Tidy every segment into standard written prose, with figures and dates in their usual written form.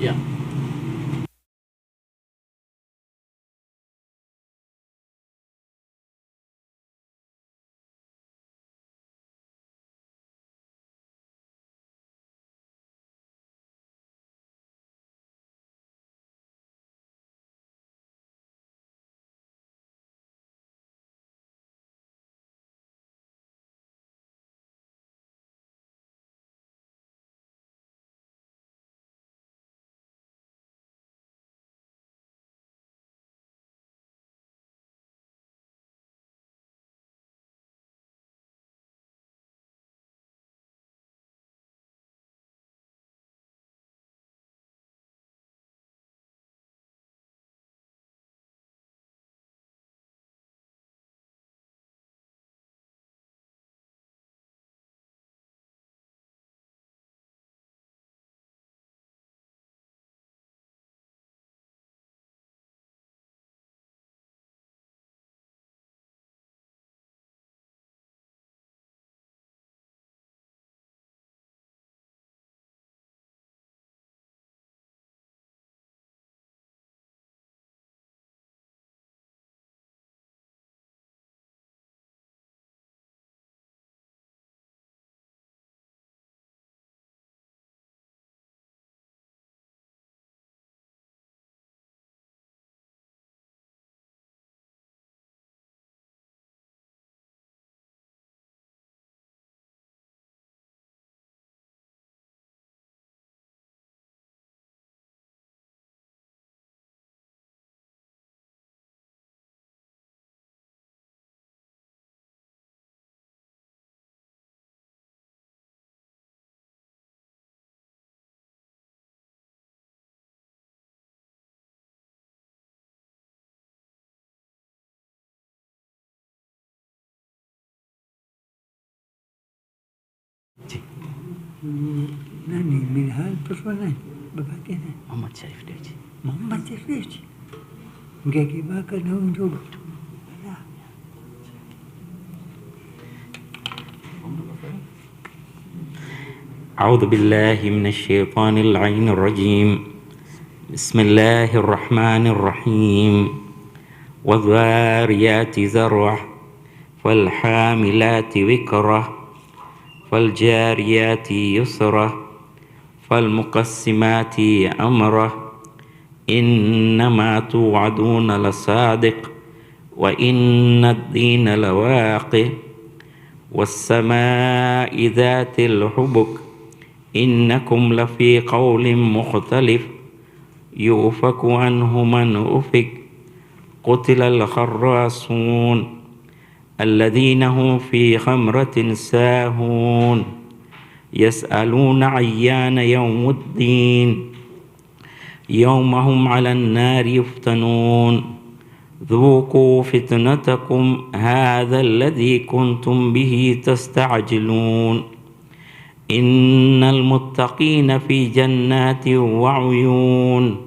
Ya. Nani min hal persoalan berbagai Muhammad Syarif dia je. Muhammad Syarif gagi bakal nunjuk أعوذ بالله من الشيطان اللعين الرجيم بسم الله الرحمن الرحيم والذاريات ذروا فالحاملات وقرا فالجاريات يسرا فالمقسمات أمرا إنما توعدون لصادق وإن الدين لواقع والسماء ذات الحبك إنكم لفي قول مختلف يؤفك عنه من أفك قتل الخراصون الذين هم في خمرة ساهون يسألون أيان يوم الدين يوم هم على النار يفتنون ذوقوا فتنتكم هذا الذي كنتم به تستعجلون إن المتقين في جنات وعيون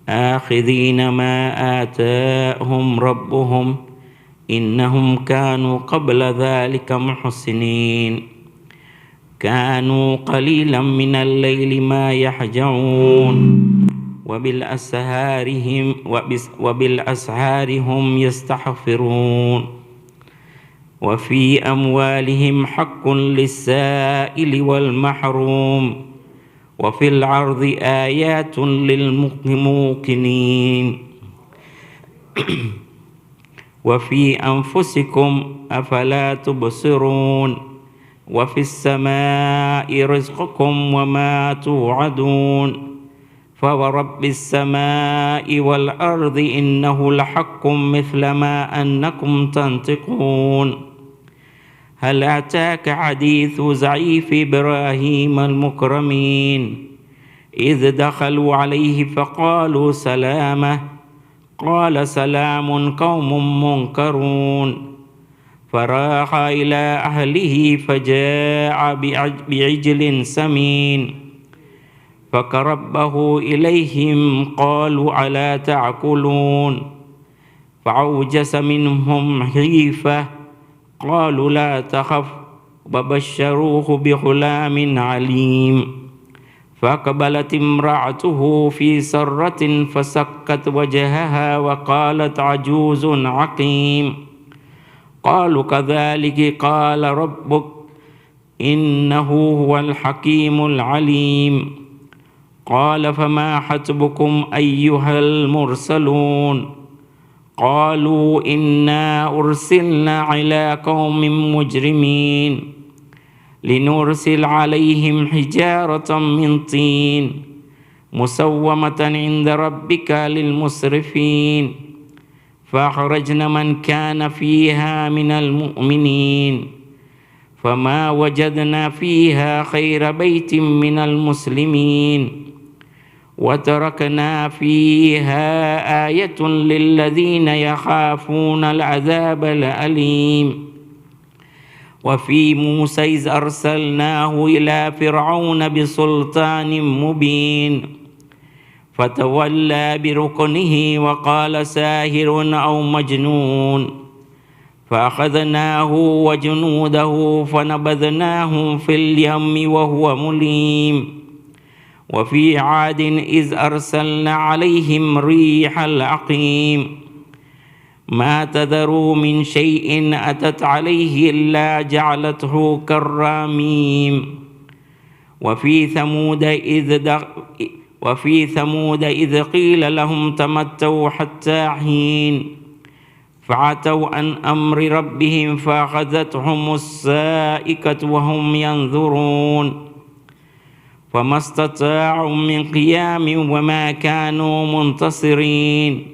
آخذين ما آتاهم ربهم إنهم كانوا قبل ذلك محسنين كانوا قليلا من الليل ما يحجعون وبالأسهار هم يستغفرون وفي أموالهم حق للسائل والمحروم وفي العرض آيات للموقنين وفي أنفسكم أفلا تبصرون وفي السماء رزقكم وما توعدون فورب السماء والأرض إنه لحق مثل ما أنكم تنطقون هل أتاك حديث ضيف إبراهيم المكرمين إذ دخلوا عليه فقالوا سلاما قال سلام قوم منكرون فراح إلى أهله فجاء بعجل سمين فقربه إليهم قالوا ألا تأكلون فأوجس منهم خيفة قالوا لا تخف وبشروه بغلام عليم فأقبلت امرأته في سرة فسكت وجهها وقالت عجوز عقيم. قالوا كذلك قال ربك إنه هو الحكيم العليم. قال فما حسبكم أيها المرسلون؟ قالوا إنا أرسلنا على قوم مجرمين لنرسل عليهم حجارة من طين مسومة عند ربك للمسرفين. فأخرجنا من كان فيها من المؤمنين فما وجدنا فيها خير بيت من المسلمين وتركنا فيها آية للذين يخافون العذاب الأليم. وفي موسى إذ أرسلناه إلى فرعون بسلطان مبين فتولى بركنه وقال ساحر أو مجنون فأخذناه وجنوده فنبذناهم في اليم وهو مليم. وفي عاد إذ أرسلنا عليهم ريح العقيم ما تذر من شيء أتت عليه إلا جعلته كالرميم. وفي ثمود إذ قيل لهم تمتعوا حتى حين فعتوا عن أمر ربهم فأخذتهم الصاعقة وهم ينظرون فما استطاعوا من قيام وما كانوا منتصرين.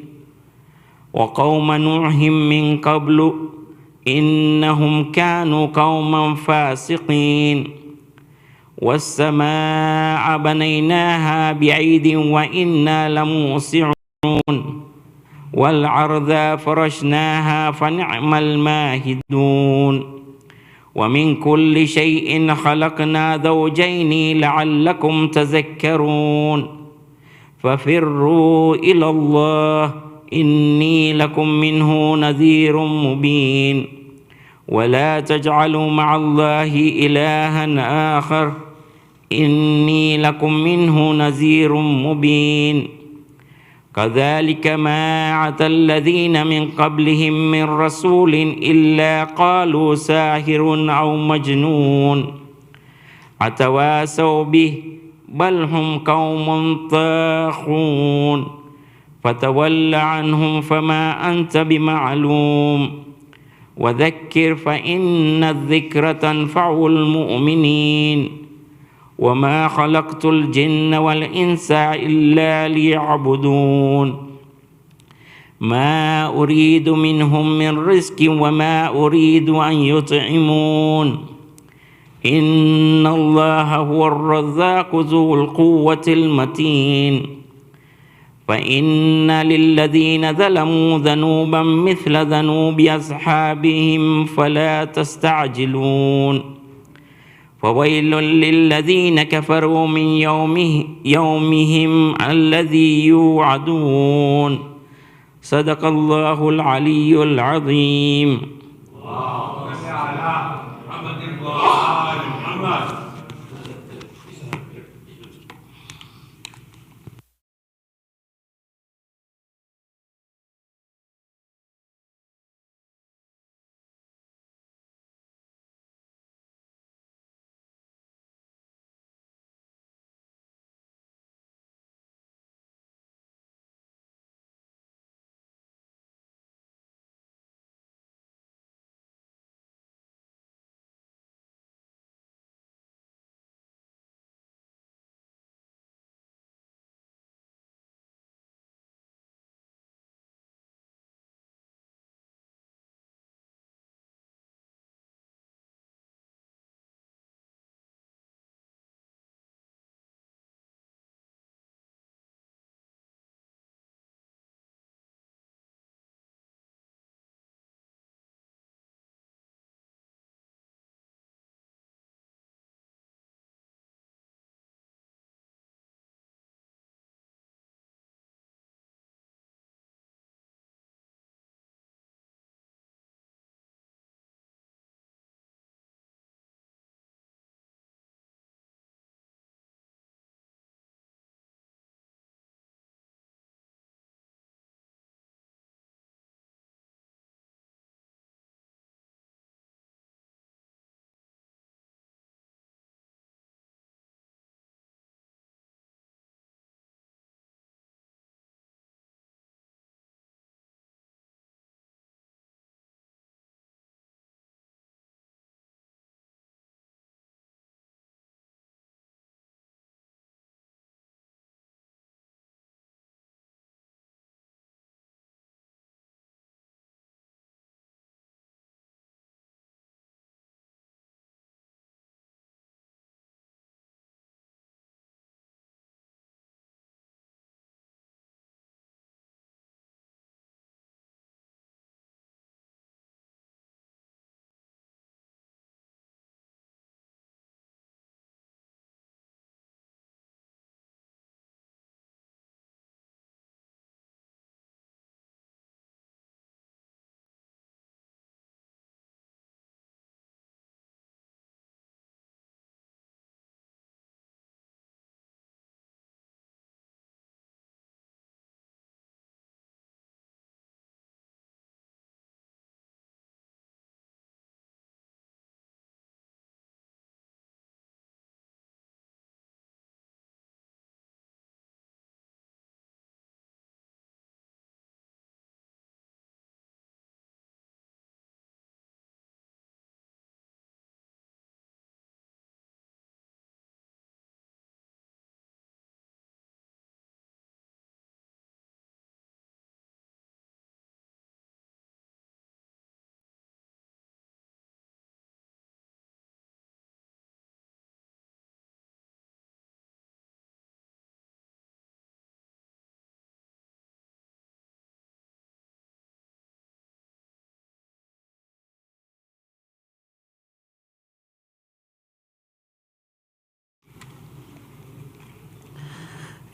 وقوم نوح من قبل إنهم كانوا قوما فاسقين. والسماء بنيناها بعيد وإنا لموسعون والأرض فرشناها فنعم الماهدون. ومن كل شيء خلقنا زوجين لعلكم تذكرون. ففروا إلى الله إني لكم منه نذير مبين. ولا تجعلوا مع الله إلها آخر إني لكم منه نذير مبين. كذلك ما أتى الذين من قبلهم من رسول إلا قالوا ساحر أو مجنون أتواصوا به بل هم قوم طاغون. فتول عنهم فما أنت بمعلوم وذكر فإن الذكر تنفع المؤمنين. وما خلقت الجن والإنس إلا ليعبدون ما أريد منهم من رزق وما أريد أن يطعمون إن الله هو الرزاق ذو القوة المتين. فإن للذين ظلموا ذنوبا مثل ذنوب أصحابهم فلا تستعجلون. فويل للذين كفروا من يومهم الذي يوعدون. صدق الله العلي العظيم.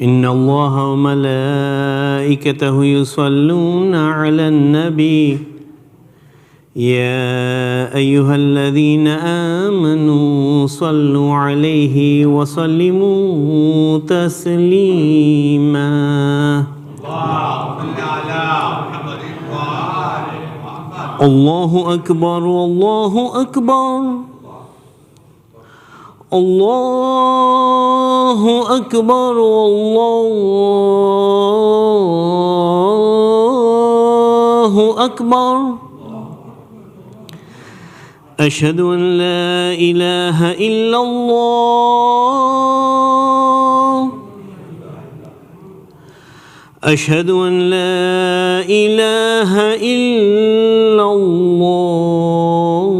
إن الله وملائكته يصلون على النبي يا أيها الذين آمنوا صلوا عليه وسلموا تسليما. الله أكبر الله أكبر الله أكبر الله أكبر. أشهد أن لا إله إلا الله أشهد أن لا إله إلا الله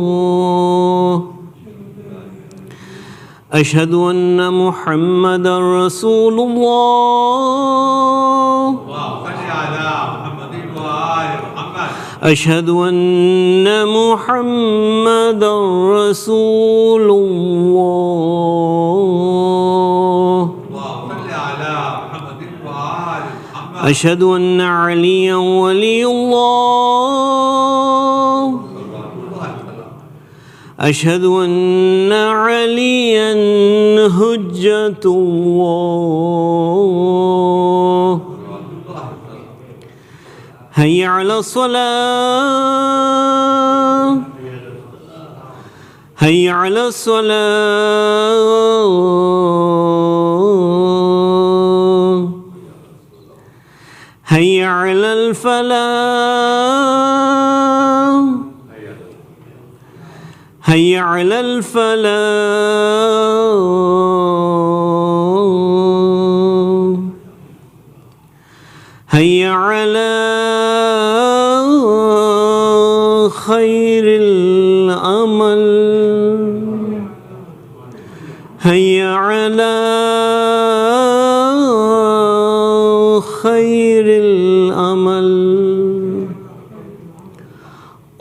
أشهد أن محمدا رسول الله أشهد أن محمدا رسول الله أشهد أن عليا ولي الله أشهد أن عليا حجة الله. هيا على الصلاة هيا على الصلاة هيا على الفلاح هيا على الفلاح هيا على خير العمل هيا على خير العمل.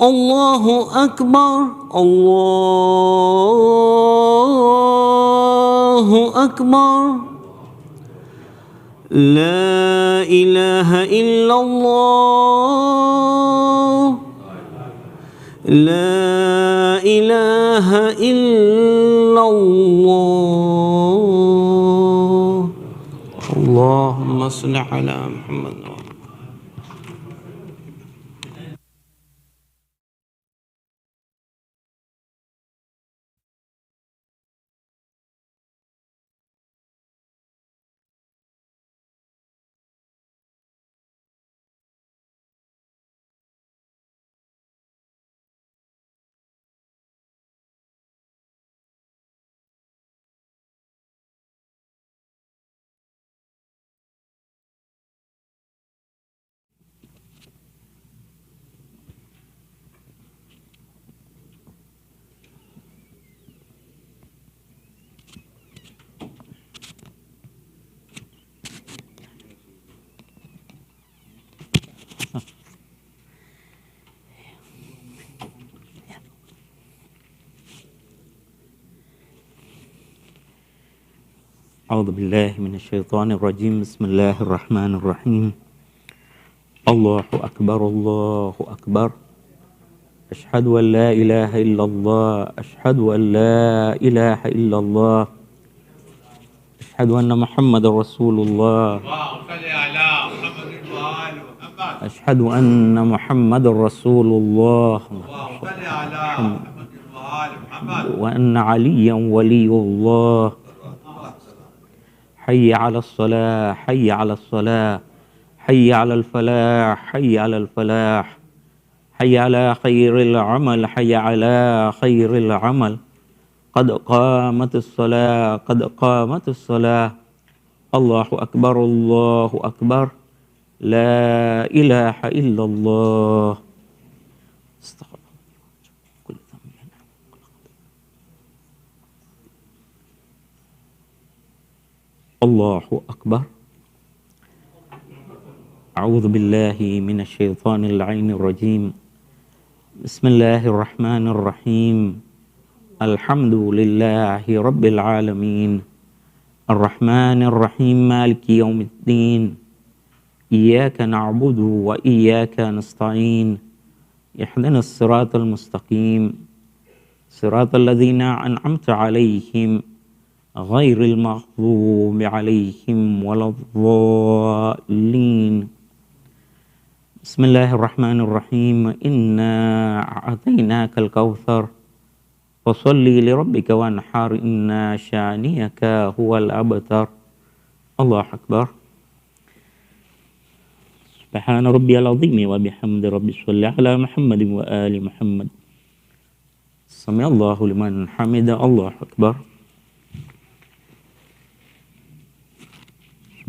الله أكبر الله أكبر. لا إله إلا الله لا إله إلا الله. اللهم صل على محمد. أعوذ بالله من الشيطان الرجيم. بسم الله الرحمن الرحيم. الله أكبر الله أكبر. أشهد أن لا إله إلا الله أشهد أن لا إله إلا الله أشهد أن محمد رسول الله أشهد أن محمد رسول الله وأن عليا ولي الله. حي على الصلاة حي على الصلاة حي على الفلاح حي على الفلاح حي على خير العمل حي على خير العمل. قد قامت الصلاة قد قامت الصلاة. الله أكبر الله أكبر. لا إله إلا الله. الله أكبر. أعوذ بالله من الشيطان اللعين الرجيم. بسم الله الرحمن الرحيم. الحمد لله رب العالمين الرحمن الرحيم مالك يوم الدين إياك نعبد وإياك نستعين اهدنا الصراط المستقيم صراط الذين أنعمت عليهم غير المغضوب عليهم ولا الضالين. بسم الله الرحمن الرحيم. إنا أعطيناك الكوثر فصل لربك وانحر إن شانئك هو الأبتر. الله أكبر. سبحان ربي العظيم وبحمد ربي صل على محمد وآل محمد. سمع الله لمن حمد. الله أكبر.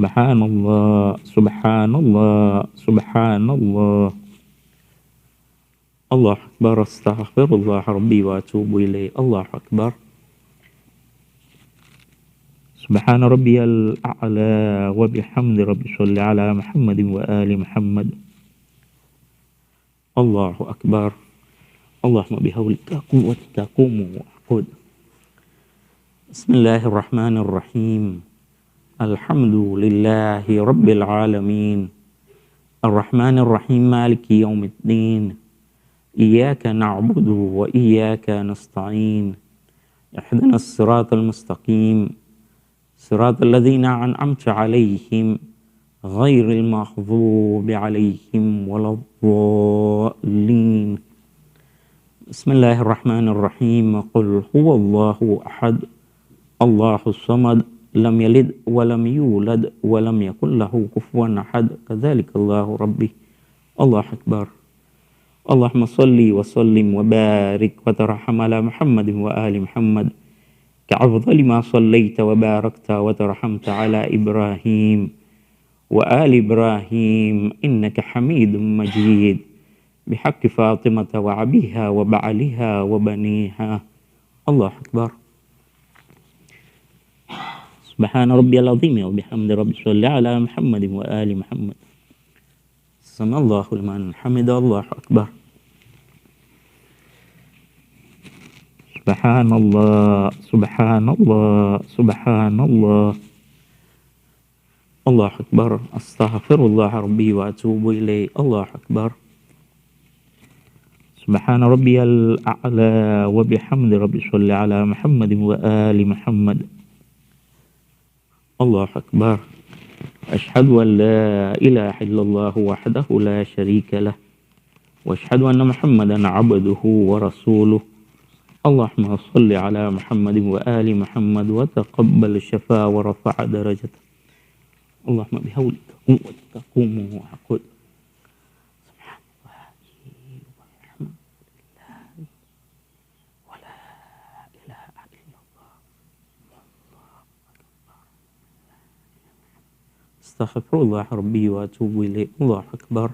سبحان الله سبحان الله سبحان الله. الله أكبر. استغفر الله ربي وأتوب إليه. الله أكبر. سبحان ربي الأعلى وبحمد ربي صل على محمد وآل محمد. الله أكبر. اللهم بحولك قوتك قوم وأعقد. بسم الله الرحمن الرحيم. الحمد لله رب العالمين الرحمن الرحيم مالك يوم الدين إياك نعبد وإياك نستعين اهدنا الصراط المستقيم صراط الذين أنعمت عليهم غير المغضوب عليهم ولا الضالين. بسم الله الرحمن الرحيم. قل هو الله أحد الله الصمد لم يلد ولم يولد ولم يكن له كفوا أحد كذلك الله ربي. الله أكبر. اللهم صل وسلم وبارك وترحم على محمد وآل محمد كأفضل ما صليت وباركت وترحمت على إبراهيم وآل إبراهيم إنك حميد مجيد بحق فاطمة وعبيها وبعلها وبنيها. الله أكبر. سبحان ربي العظيم وبحمد ربي صل على محمد وآل محمد. سمع الله لمن حمد. الله أكبر. سبحان الله سبحان الله سبحان الله. الله أكبر. أستغفر الله ربي وأتوب إليه. الله أكبر. سبحان ربي الأعلى وبحمد ربي صل على محمد وآل محمد. الله أكبر. أشهد أن لا إله إلا الله وحده لا شريك له وأشهد أن محمدا عبده ورسوله. اللهم صل على محمد وآل محمد وتقبل شفاء ورفع درجته. اللهم بحولك قوتك قوم وأعقد. سبحان الله والحمد لله ولا إله إلا الله والله أكبر. استغفر الله ربي وأتوب إليه. الله أكبر.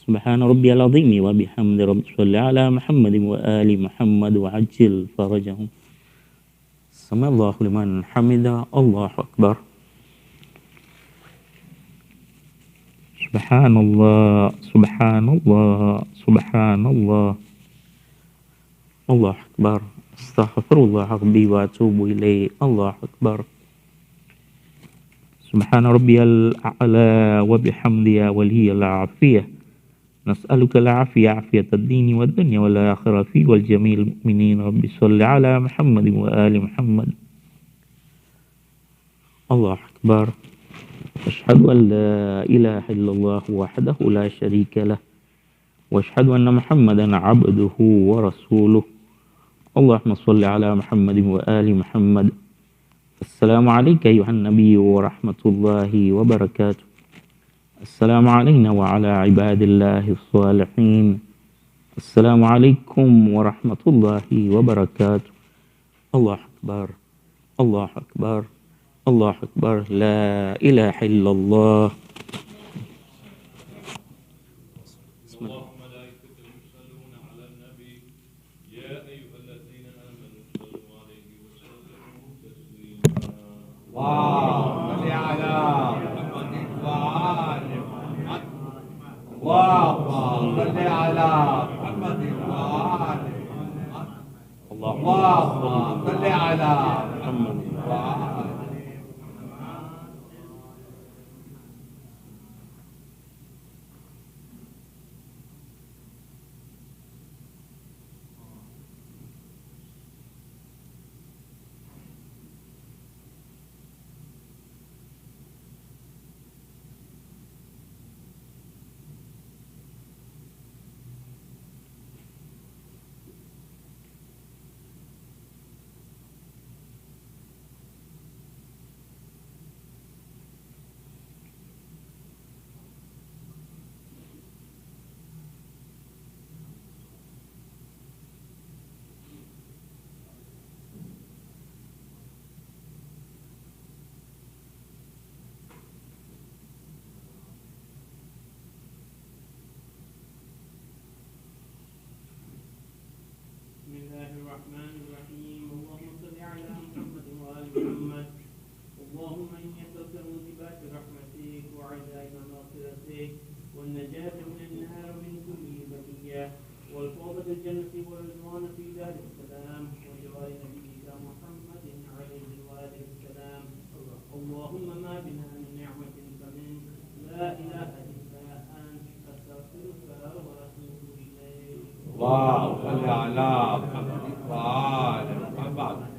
سبحان ربي العظيم وبحمد ربي صل على محمد وآل محمد وعجل فرجهم. سمع الله لمن حمد. الله أكبر. سبحان الله سبحان الله سبحان الله. الله أكبر. استغفر الله ربي وأتوب إليه. الله أكبر. سبحان ربي الأعلى وبحمد يا ولي العافية نسألك العافية عافية الدين والدنيا والآخرة في والجميع المؤمنين. رب صل على محمد وآل محمد. الله أكبر. أشهد أن لا إله إلا الله وحده لا شريك له وأشهد أن محمدا عبده ورسوله. اللهم صل على محمد وآل محمد. السلام عليك أيها النبي ورحمة الله وبركاته. السلام علينا وعلى عباد الله الصالحين. السلام عليكم ورحمة الله وبركاته. الله أكبر. الله أكبر. الله أكبر. لا إله إلا الله. اللهم صل على محمد وآل محمد. اللهم صل على محمد وآل محمد. اللهم صل على محمد وآل بسم الله الرحمن الرحيم اللهم صل على محمد وآل محمد اللهم إني أسألك موجبات رحمتك وعزائم مغفرتك والنجاة من النار من كل بلية والفوز بالجنة والرضوان في دار السلام وجوار نبيك محمد عليه وآله السلام اللهم ما بنا من نعمة فمنك لا إله إلا أنت أستغفرك وأتوب إليك اللهم صل على محمد وآل محمد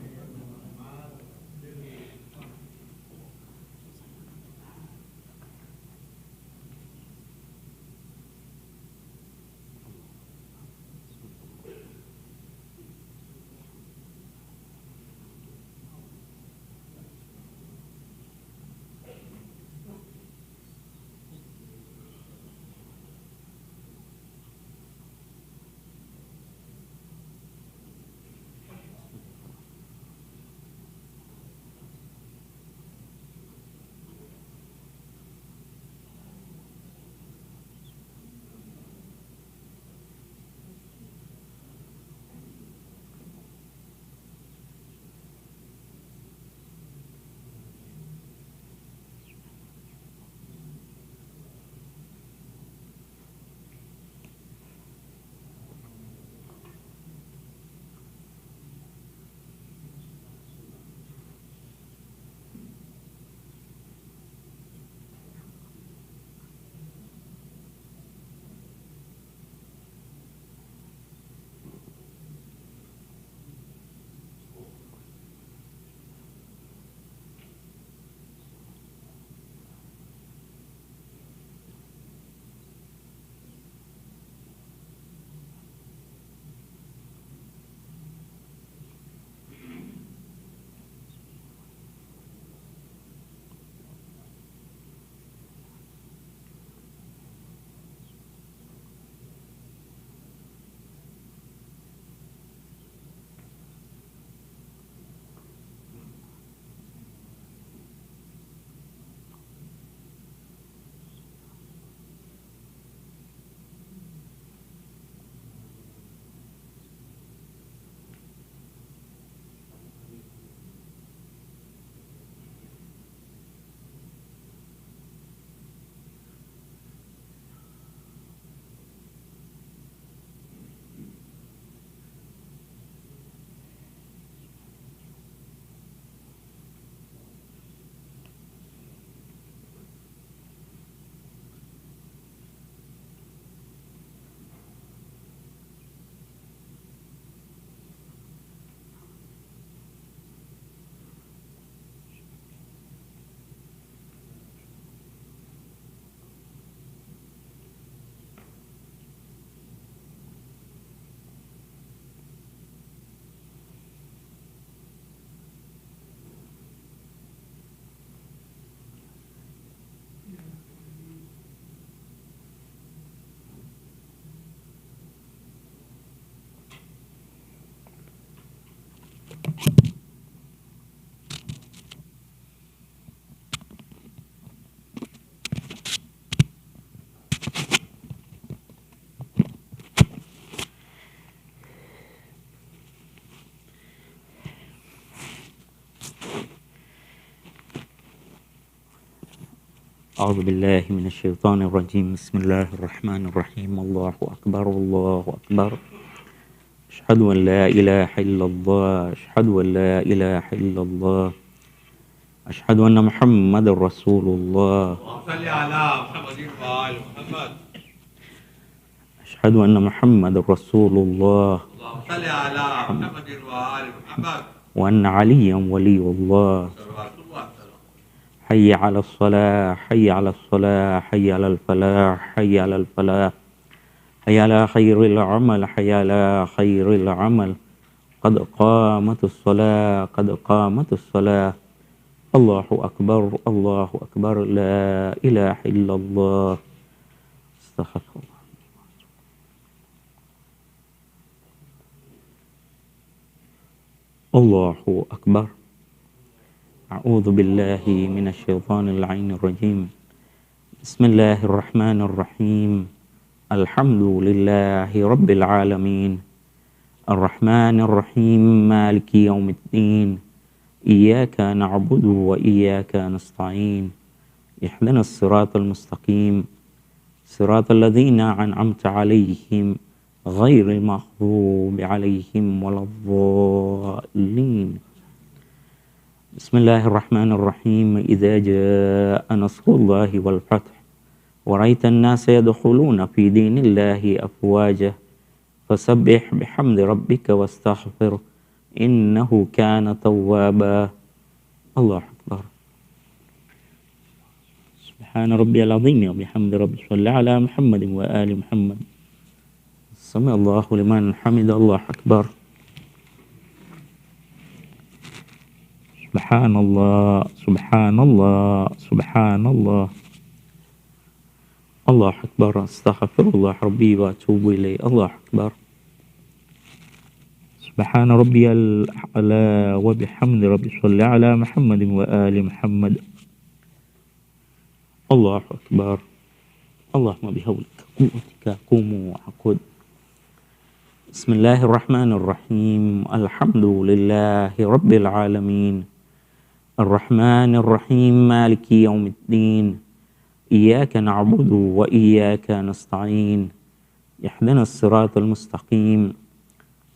أعوذ بالله من الشيطان الرجيم بسم الله الرحمن الرحيم الله أكبر الله أكبر أشهد أن لا إله إلا الله أشهد أن لا إله إلا الله أشهد أن محمد رسول الله. صل على محمد وآل محمد. أشهد أن محمد رسول الله. صل على محمد وآل محمد. وأن عليا ولي الله. حي على الصلاة حي على الصلاة حي على الفلاح حي على الفلاح حي على خير العمل حي على خير العمل. قد قامت الصلاة قد قامت الصلاة. الله أكبر الله أكبر لا إله إلا الله. استغفر الله. الله أكبر. أعوذ بالله من الشيطان اللعين الرجيم. بسم الله الرحمن الرحيم. الحمد لله رب العالمين الرحمن الرحيم مالك يوم الدين إياك نعبد وإياك نستعين اهدنا الصراط المستقيم صراط الذين أنعمت عليهم غير المغضوب عليهم ولا الضالين. بسم الله الرحمن الرحيم. إذا جاء نصر الله والفتح ورأيت الناس يدخلون في دين الله أفواجا فسبح بحمد ربك واستغفر إنه كان توابا. الله أكبر. سبحان ربي العظيم وبحمد ربي. صل على محمد وآل محمد. سمع الله لمن حمد. الله أكبر. سبحان الله سبحان الله سبحان الله. الله أكبر. استغفر الله ربي وأتوب إليه. الله أكبر. سبحان ربي الأعلى وبحمد ربي. صل على محمد وآل محمد. الله أكبر. اللهم بحولك قوتك قوم وعقد. بسم الله الرحمن الرحيم. الحمد لله رب العالمين الرحمن الرحيم مالك يوم الدين إياك نعبد وإياك نستعين اهدنا الصراط المستقيم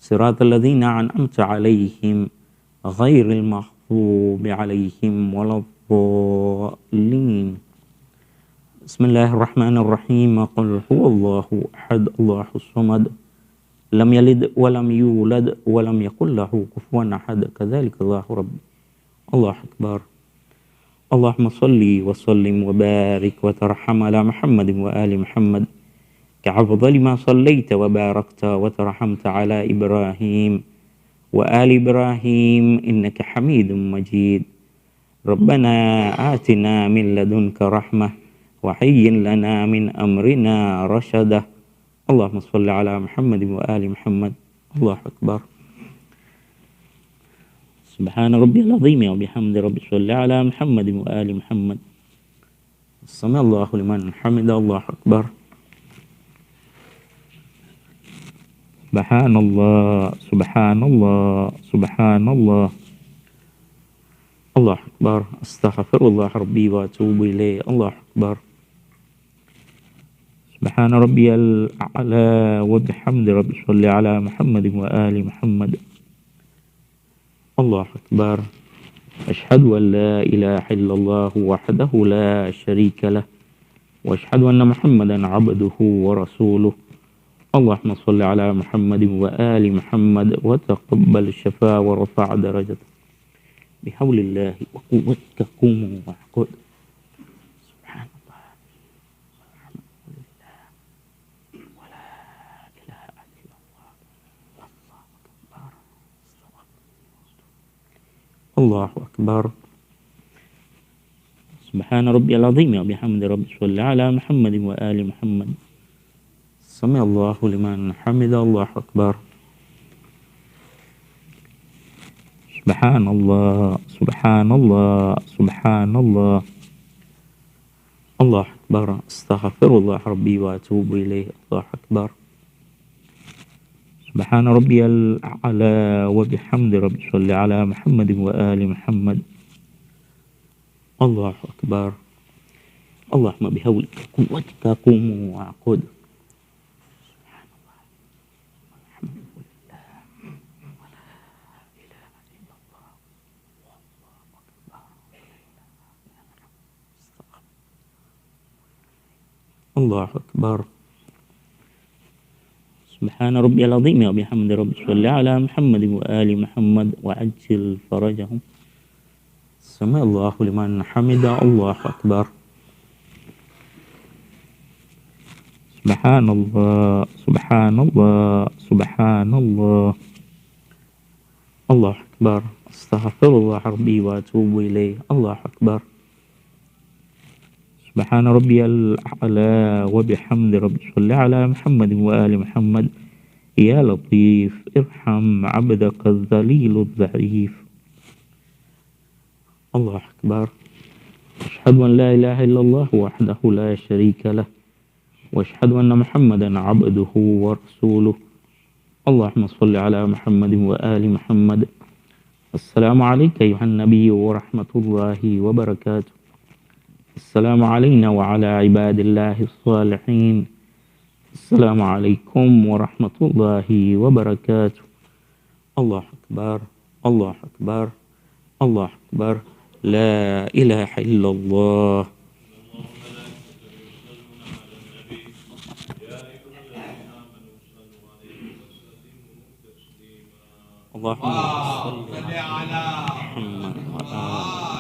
صراط الذين أنعمت عليهم غير المغضوب عليهم ولا الضالين. بسم الله الرحمن الرحيم. قل هو الله أحد الله الصمد لم يلد ولم يولد ولم يكن له كفوا أحد كذلك الله ربي. الله أكبر. اللهم صل وسلم وبارك وترحم على محمد وآل محمد كأفضل ما صليت وباركت وترحمت على إبراهيم وآل إبراهيم إنك حميد مجيد. ربنا آتنا من لدنك رحمة وهيئ لنا من أمرنا رشدا. اللهم صل على محمد وآل محمد. الله أكبر. سبحان ربي العظيم وبحمد ربي. صل على محمد وآل محمد. سمع الله لمن حمد. الله أكبر. سبحان الله سبحان الله سبحان الله. الله أكبر. أستغفر الله ربي وأتوب إليه. الله أكبر. سبحان ربي الأعلى وبحمد ربي. صل على محمد وآل محمد. الله أكبر. أشهد أن لا إله إلا الله وحده لا شريك له وأشهد أن محمدا عبده ورسوله. اللهم صل على محمد وآل محمد وتقبل الشفاء ورفع درجته بحول الله وقوتك قوم واعقد. سبحان الله والحمد لله ولا إله إلا الله والله أكبر. الله أكبر. سبحان ربي العظيم وبحمد ربي. صل على محمد وآل محمد. سمع الله لمن حمد. الله أكبر. سبحان الله سبحان الله سبحان الله. الله أكبر. استغفر الله ربي وأتوب إليه. الله أكبر. سبحان ربي الأعلى وبحمد ربي. صل على محمد وآل محمد. الله أكبر. اللهم بحولك قوتك قوم وعقد. سبحان الله والحمد لله ولا إله إلا الله والله أكبر. الله أكبر. سبحان ربي العظيم وبحمد ربي صل على محمد وآل محمد وعجل فرجهم. سمع الله لمن حمد. الله أكبر. سبحان الله سبحان الله سبحان الله. الله أكبر. أستغفر الله ربي وأتوب إليه. الله أكبر. سبحان ربي الأعلى وبحمد ربي صل على محمد وآل محمد. يا لطيف ارحم عبدك الذليل الضعيف. الله أكبر. أشهد أن لا إله إلا الله وحده لا شريك له وأشهد أن محمدا عبده ورسوله. اللهم صل على محمد وآل محمد. السلام عليك أيها النبي ورحمة الله وبركاته. السلام علينا وعلى عباد الله الصالحين. السلام عليكم ورحمة الله وبركاته. الله أكبر. الله أكبر. الله أكبر. لا إله إلا الله. اللهم صل على محمد وآل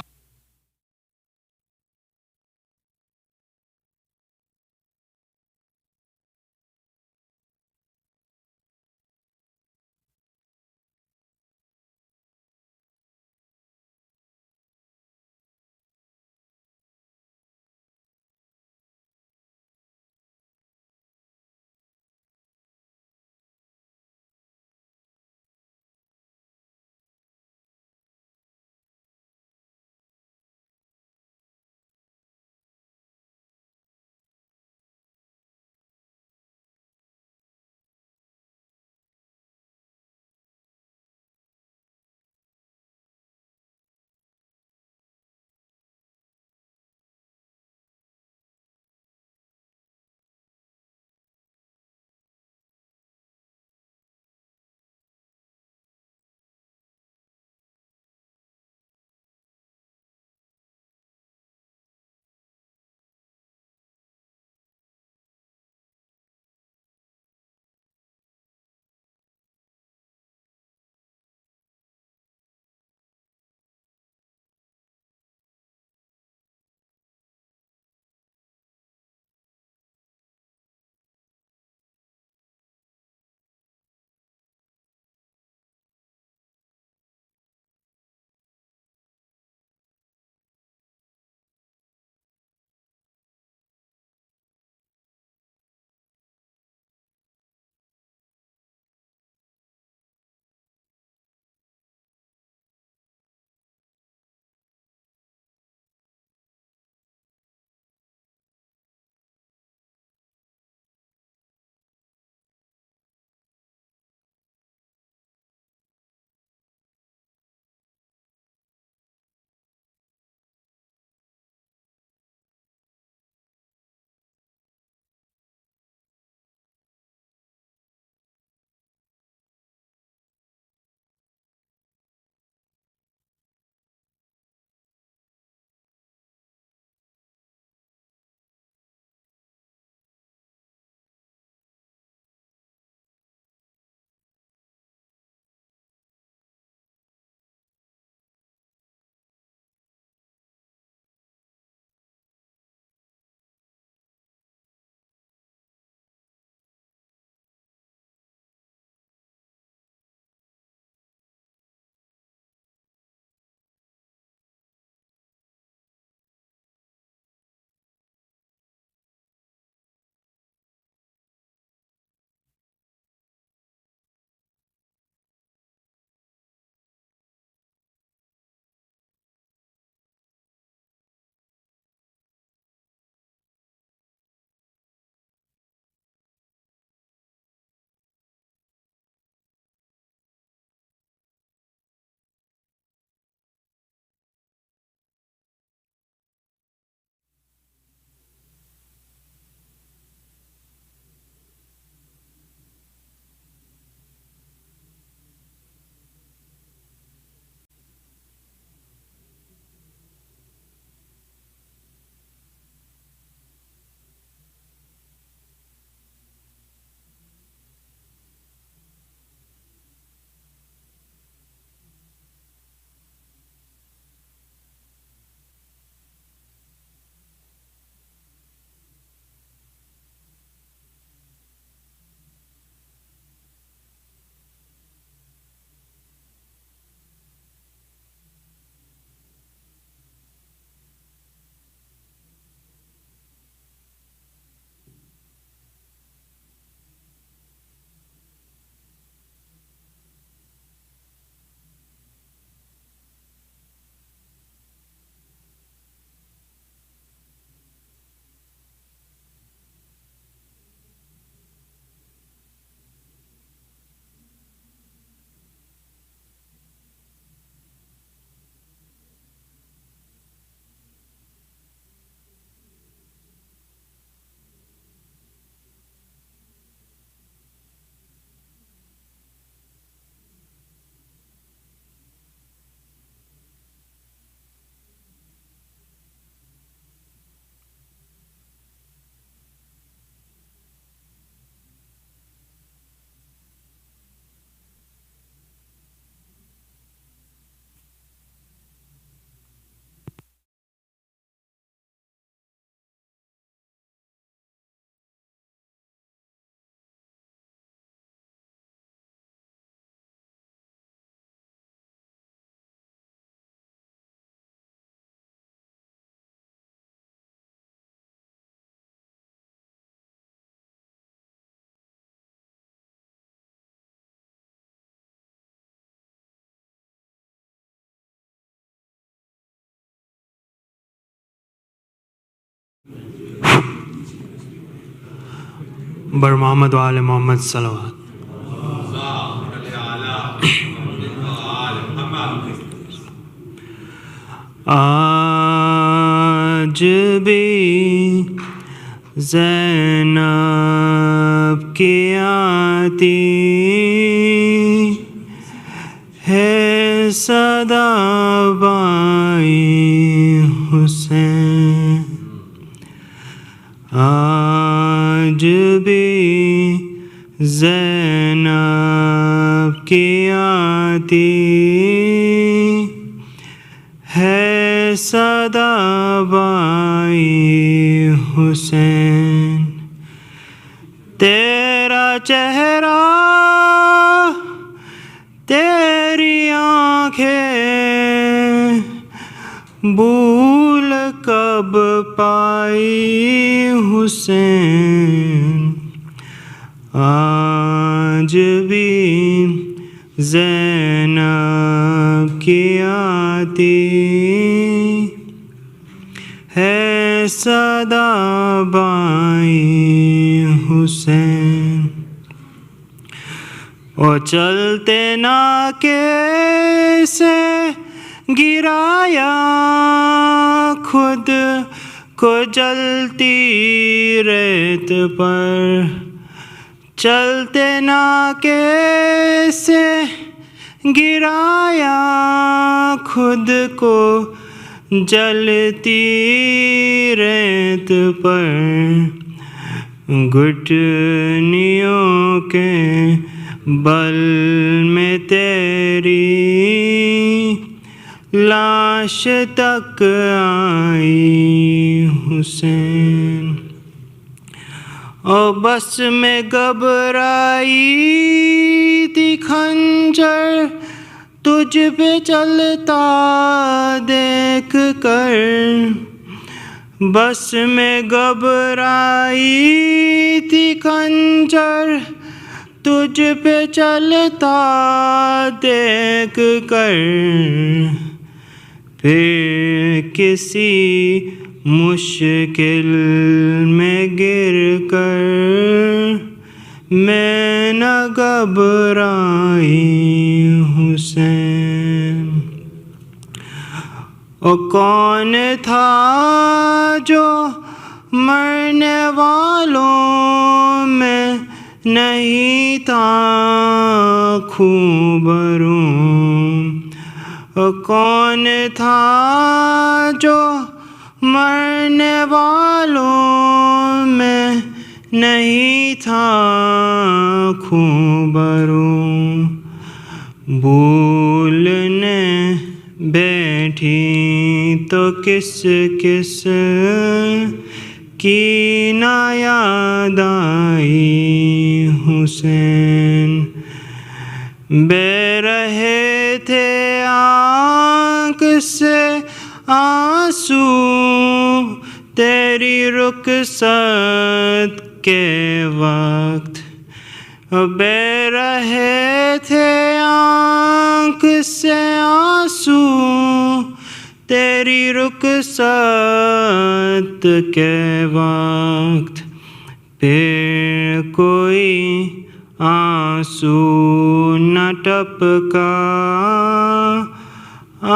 بر محمد و آل محمد صلوات. آج بھی زینب کی آتی ہے صدا بائی حسین. آج بھی زینب کی آتی ہے صدا بائی حسین. تیرا چہرہ تیری آنکھیں بھول کب پائی حسین. آج بھی زینب کی آتی ہے صدا بائی حسین. اور چلتے ناکے سے گرایا خود کو جلتی ریت پر. چلتے ناکے سے گرایا خود کو جلتی ریت پر. گھٹنیوں کے بل میں تیری لاش تک آئی حسین. اور بس میں گھبرائی تھی خنجر تجھ پہ چلتا دیکھ کر. بس میں گھبرائی تھی خنجر تجھ پہ چلتا دیکھ کر. پھر کسی مشکل میں گر کر میں نہ گھبرائی حسین. اور کون تھا جو مرنے والوں میں نہیں تھا خوبروں. اور کون تھا جو مرنے والوں میں نہیں تھا خوبروں. بھولنے بیٹھی تو کس کس کی نہ یاد آئی حسین. بے رہے تھے آنکھ سے آنسو تیری رخصت کے وقت. بے رہے تھے آنکھ سے آنسو تیری رخصت کے وقت. پھر کوئی آنسو نہ ٹپکا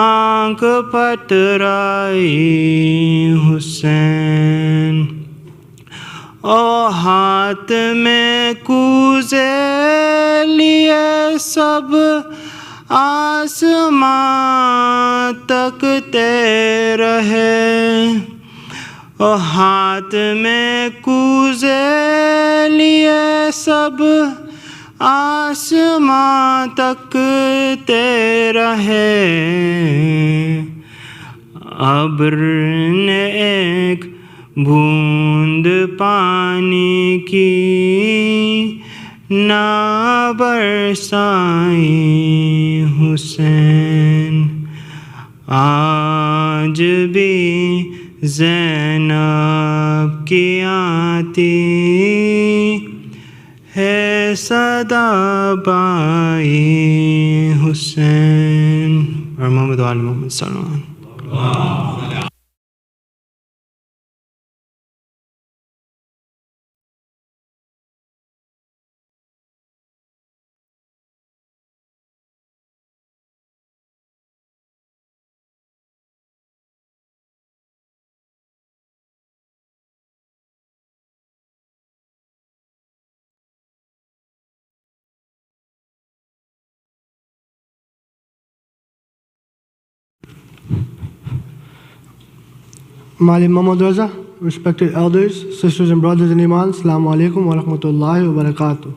آنکھ پھٹرائی حسین. اور ہاتھ میں کوزے لیے سب آسمان تکتے رہے. اور ہاتھ میں کوزے لیے سب آسمان تکتے رہے. ابر نے ایک بوند پانی کی نہ برسائی حسین. آج بھی زینب کی آتی ہے صدا بائی حسین. اور محمد و آل محمد صلی اللہ علیہ وسلم. Malim Muhammad Raza, respected elders, sisters and brothers in Iman, Assalamu alaikum wa rahmatullahi wa barakatuh.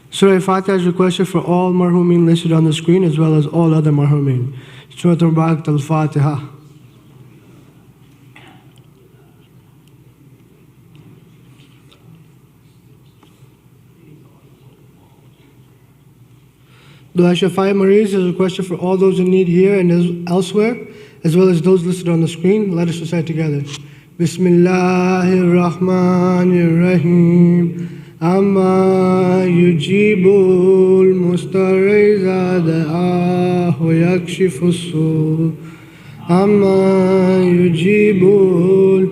Surah Al-Fatiha is requested for all marhumin listed on the screen as well as all other marhumin. Surah Al-Barak Al-Fatiha. Dua Shafai Maris is requested for all those in need here and elsewhere, as well as those listed on the screen. Let us recite together. Bismillahir Rahmanir Rahim. Amma yujibul mustarriza da'ahu yakshifu su. Amma yujibul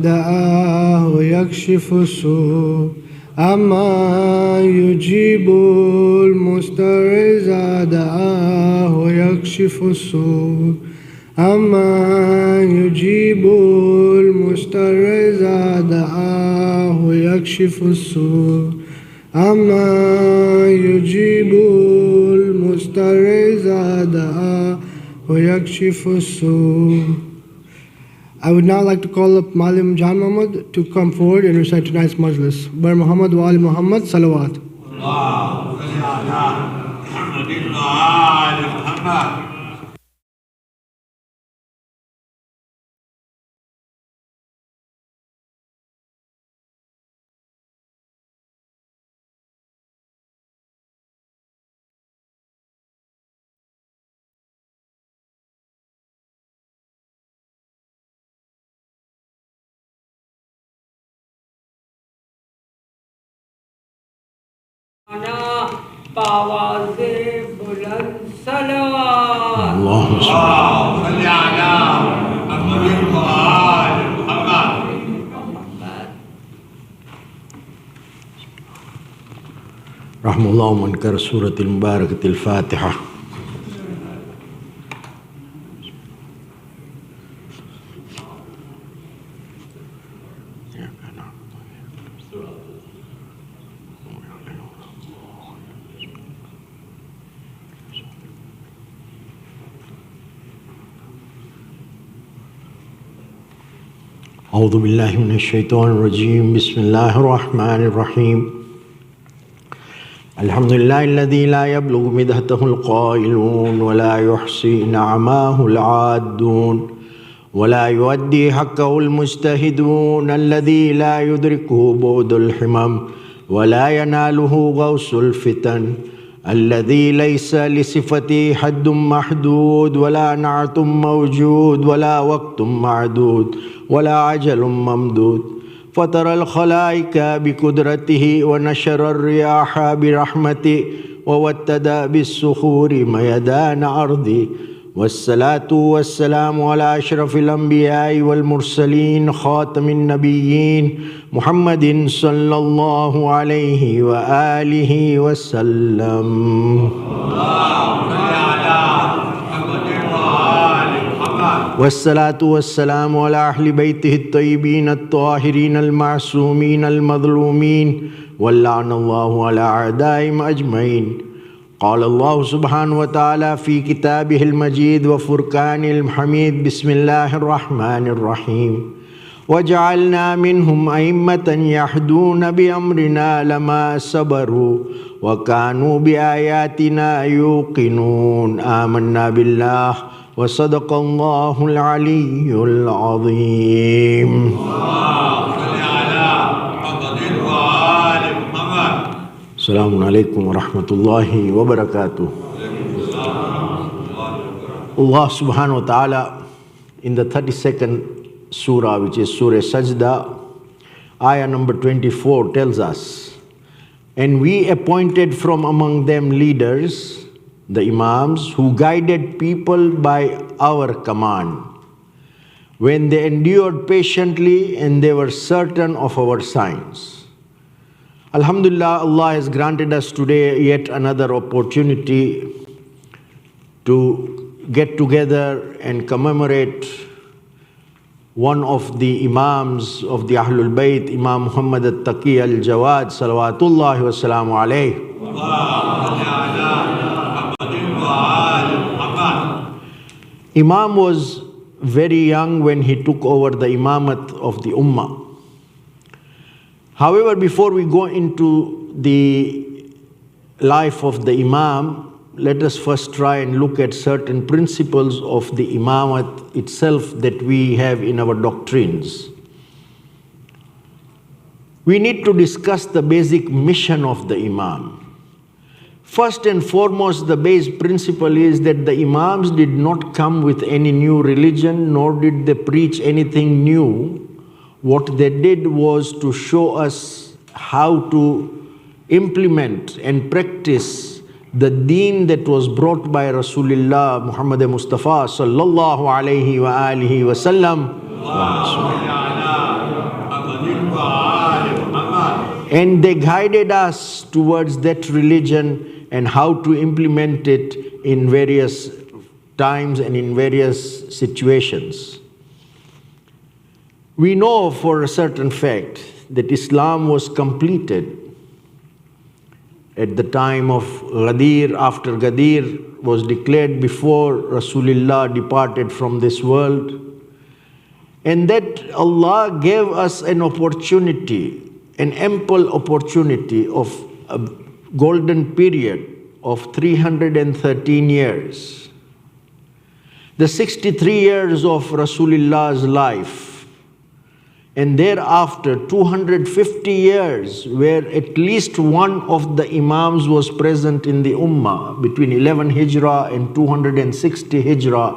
da'ahu yakshifu su. أما يجيب المسترز دعاه يكشف السوء أما يجيب المسترز دعاه يكشف السوء أما يجيب المسترز دعاه يكشف السوء. I would now like to call up Malim Jan Muhammad to come forward and recite tonight's Majlis. Bar Muhammad wa Ali Muhammad, Salawat. पावाज़े बुलंद सलात اللهم صل على محمد وآل محمد. رحم الله منكر سورة المباركة الفاتحة. أعوذ بالله من الشيطان الرجيم. بسم الله الرحمن الرحيم. الحمد لله الذي لا يبلغ مدحته القائلون ولا يحصي نعماه العادون ولا يؤدي حقه المجتهدون الذي لا يدركه بعد الحمم ولا يناله غوص الفتن الذي ليس لصفته حد محدود ولا نعت موجود ولا وقت معدود ولا عجل ممدود فطر الخلائق بقدرته ونشر الرياح برحمته ووتد بالصخور ميدان أرضه والصلاة والسلام على أشرف الأنبياء والمرسلين خاتم النبيين محمد صلى الله عليه وآله وسلم والصلاة والسلام على أهل بيته الطيبين الطاهرين المعصومين المظلومين واللعن الله على أعدائهم أجمعين. قال الله سبحانه وتعالى في كتابه المجيد وفرقان الحميد. بسم الله الرحمن الرحيم. وجعلنا منهم أئمة يهدون بأمرنا لما صبروا وكانوا بآياتنا يوقنون. آمنا بالله وصدق الله العلي العظيم. السلام عليكم ورحمة الله وبركاته. Allah subhanahu wa ta'ala in the 32nd surah, which is Surah Sajda, ayah number 24 tells us, and we appointed from among them leaders, the Imams, who guided people by our command, when they endured patiently and they were certain of our signs. Alhamdulillah, Allah has granted us today yet another opportunity to get together and commemorate one of the Imams of the Ahlul Bayt, Imam Muhammad At-Taqi Al-Jawad, salawatullahi wa salamu alayhi. Imam was very young when he took over the imamat of the ummah. However, before we go into the life of the Imam, let us first try and look at certain principles of the imamat itself that we have in our doctrines. We need to discuss the basic mission of the Imam. First and foremost, the base principle is that the Imams did not come with any new religion, nor did they preach anything new. What they did was to show us how to implement and practice the deen that was brought by Rasulullah Muhammad Mustafa sallallahu alayhi wa alihi wa sallam. And they guided us towards that religion and how to implement it in various times and in various situations. We know for a certain fact that Islam was completed at the time of Ghadir, after Ghadir was declared before Rasulullah departed from this world, and that Allah gave us an opportunity, an ample opportunity of a golden period of 313 years. The 63 years of Rasulullah's life, and thereafter 250 years where at least one of the Imams was present in the Ummah between 11 Hijrah and 260 Hijrah,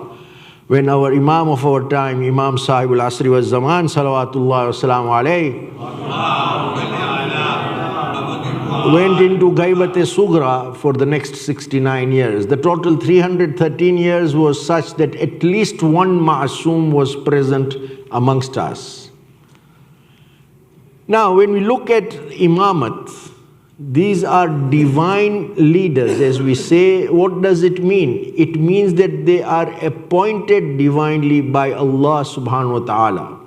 when our Imam of our time, Imam Sahib al-Asri wa Zaman, salawatullah wa salamu alayhi, went into Ghaibat-e Sugra for the next 69 years. The total 313 years was such that at least one Ma'asum was present amongst us. Now, when we look at imamat, these are divine leaders, as we say. What does it mean? It means that they are appointed divinely by Allah subhanahu wa ta'ala.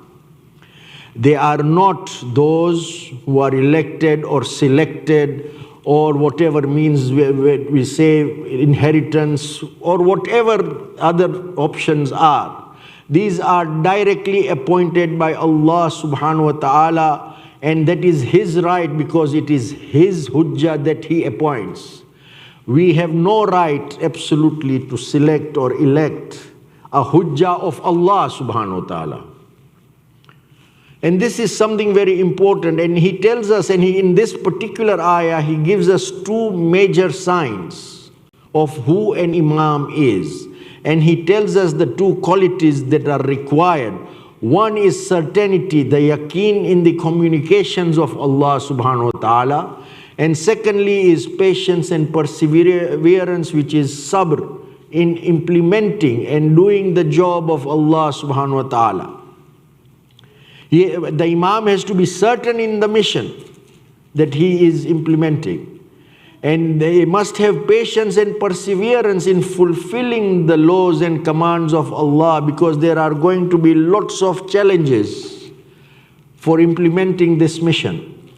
They are not those who are elected or selected or whatever means we say inheritance or whatever other options are. These are directly appointed by Allah subhanahu wa ta'ala. And that is His right, because it is His hujjah that He appoints. We have no right absolutely to select or elect a hujjah of Allah subhanahu wa ta'ala. And this is something very important. And He tells us, and in this particular ayah, He gives us two major signs of who an Imam is. And He tells us the two qualities that are required. One is certainty, the yaqeen in the communications of Allah subhanahu wa ta'ala. And secondly is patience and perseverance, which is sabr, in implementing and doing the job of Allah subhanahu wa ta'ala. The Imam has to be certain in the mission that he is implementing. And they must have patience and perseverance in fulfilling the laws and commands of Allah, because there are going to be lots of challenges for implementing this mission.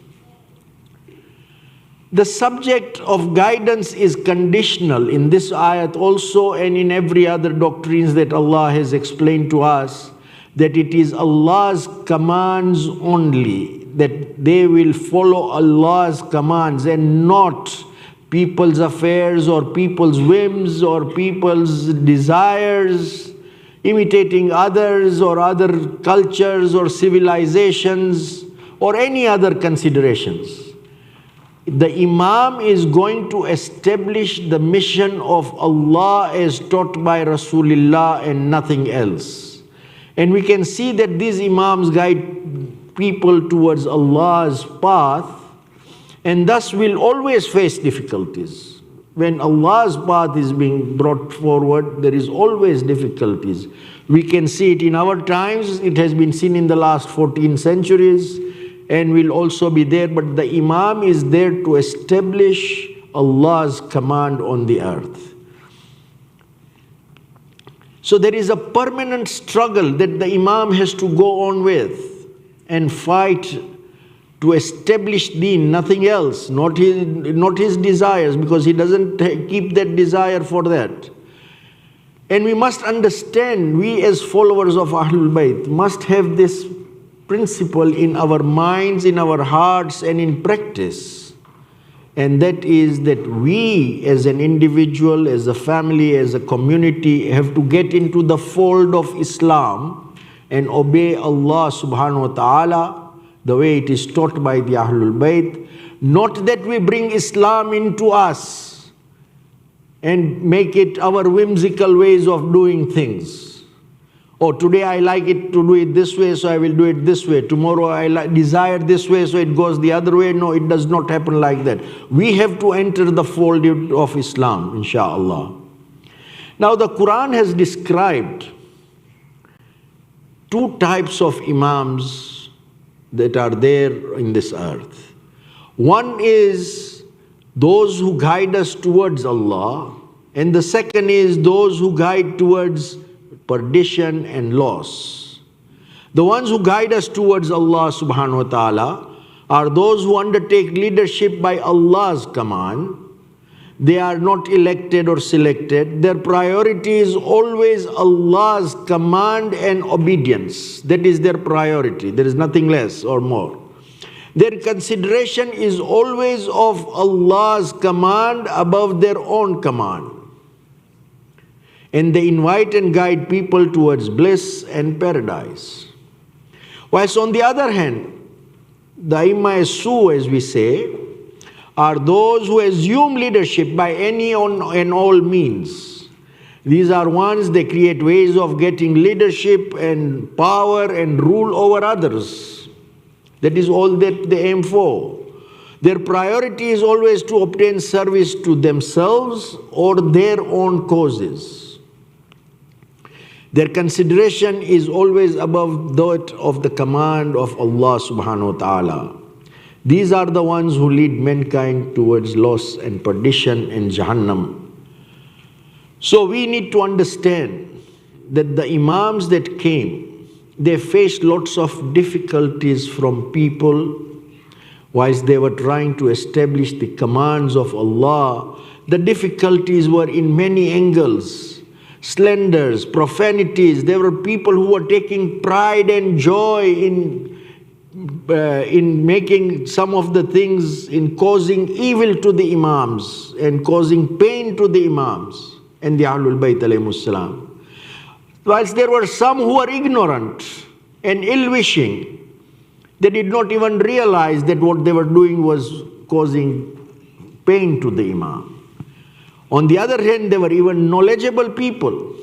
The subject of guidance is conditional in this ayat also, and in every other doctrines that Allah has explained to us, that it is Allah's commands only, that they will follow Allah's commands and not people's affairs or people's whims or people's desires, imitating others or other cultures or civilizations or any other considerations. The Imam is going to establish the mission of Allah as taught by Rasulullah and nothing else. And we can see that these Imams guide people towards Allah's path, and thus will always face difficulties. When Allah's path is being brought forward, there is always difficulties. We can see it in our times. It has been seen in the last 14 centuries and will also be there. But the Imam is there to establish Allah's command on the earth. So there is a permanent struggle that the Imam has to go on with and fight to establish deen, nothing else, not his desires, because he doesn't keep that desire for that. And we must understand, we as followers of Ahlul Bayt must have this principle in our minds, in our hearts, and in practice. And that is that we as an individual, as a family, as a community have to get into the fold of Islam and obey Allah subhanahu wa ta'ala the way it is taught by the Ahlul Bayt. Not that we bring Islam into us and make it our whimsical ways of doing things. Oh, today I like it to do it this way, so I will do it this way. Tomorrow I desire this way, so it goes the other way. No, it does not happen like that. We have to enter the fold of Islam, inshallah. Now the Quran has described two types of imams that are there in this earth. One is those who guide us towards Allah, and the second is those who guide towards perdition and loss. The ones who guide us towards Allah subhanahu wa ta'ala are those who undertake leadership by Allah's command. They are not elected or selected. Their priority is always Allah's command and obedience. That is their priority. There is nothing less or more. Their consideration is always of Allah's command above their own command. And they invite and guide people towards bliss and paradise. Whilst on the other hand, the Imam, as we say, are those who assume leadership by any and all means. These are ones, they create ways of getting leadership and power and rule over others. That is all that they aim for. Their priority is always to obtain service to themselves or their own causes. Their consideration is always above that of the command of Allah subhanahu wa ta'ala. These are the ones who lead mankind towards loss and perdition and Jahannam. So we need to understand that the Imams that came, they faced lots of difficulties from people whilst they were trying to establish the commands of Allah. The difficulties were in many angles. Slanders, profanities. There were people who were taking pride and joy in making some of the things, in causing evil to the Imams and causing pain to the Imams and the Ahlul Bayt alayhimus salam. Whilst there were some who were ignorant and ill-wishing, they did not even realize that what they were doing was causing pain to the Imam. On the other hand, there were even knowledgeable people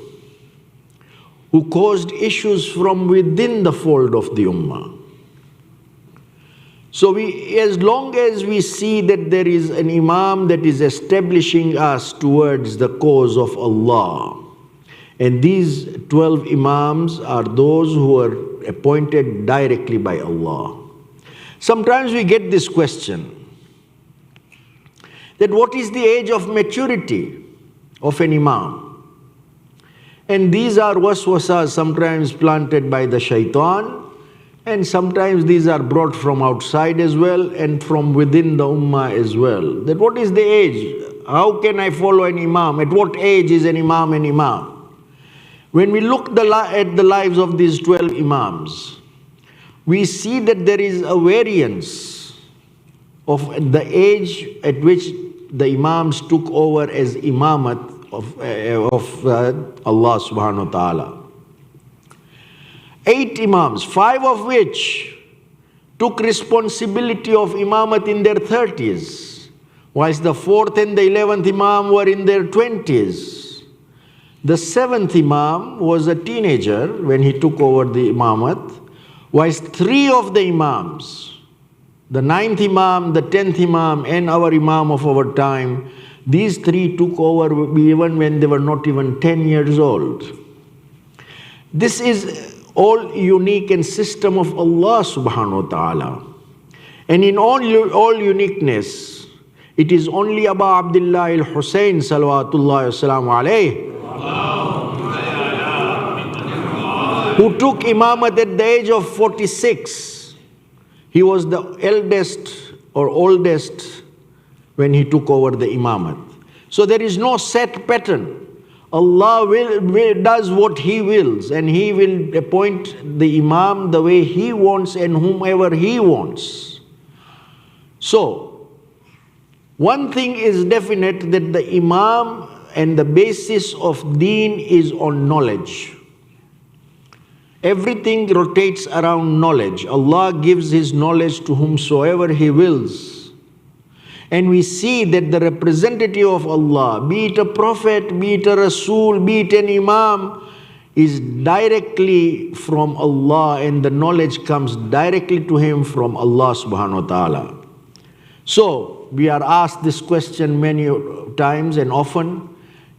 who caused issues from within the fold of the Ummah. So as long as we see that there is an Imam that is establishing us towards the cause of Allah, and these 12 Imams are those who are appointed directly by Allah. Sometimes we get this question, that what is the age of maturity of an Imam? And these are waswasas sometimes planted by the shaitan, and sometimes these are brought from outside as well and from within the Ummah as well. That what is the age? How can I follow an Imam? At what age is an Imam an Imam? When we look at the lives of these 12 Imams, we see that there is a variance of the age at which the Imams took over as Imamat of Allah subhanahu wa ta'ala. 8 Imams, 5 of which took responsibility of Imamat in their 30s, whilst the 4th and the 11th Imam were in their 20s. The 7th Imam was a teenager when he took over the Imamat, whilst 3 of the Imams, the 9th Imam, the 10th Imam, and our Imam of our time, these 3 took over even when they were not even 10 years old. This is all unique and system of Allah subhanahu wa ta'ala. And in all uniqueness, it is only Abu Abdullah al-Hussein salawatullahi wa salamu alayhi who took Imamat at the age of 46. He was the eldest or oldest when he took over the Imamat. So there is no set pattern. Allah does what He wills, and He will appoint the Imam the way He wants and whomever He wants. So, one thing is definite, that the Imam and the basis of deen is on knowledge. Everything rotates around knowledge. Allah gives His knowledge to whomsoever He wills. And we see that the representative of Allah, be it a prophet, be it a Rasul, be it an Imam, is directly from Allah, and the knowledge comes directly to him from Allah subhanahu wa ta'ala. So, we are asked this question many times and often,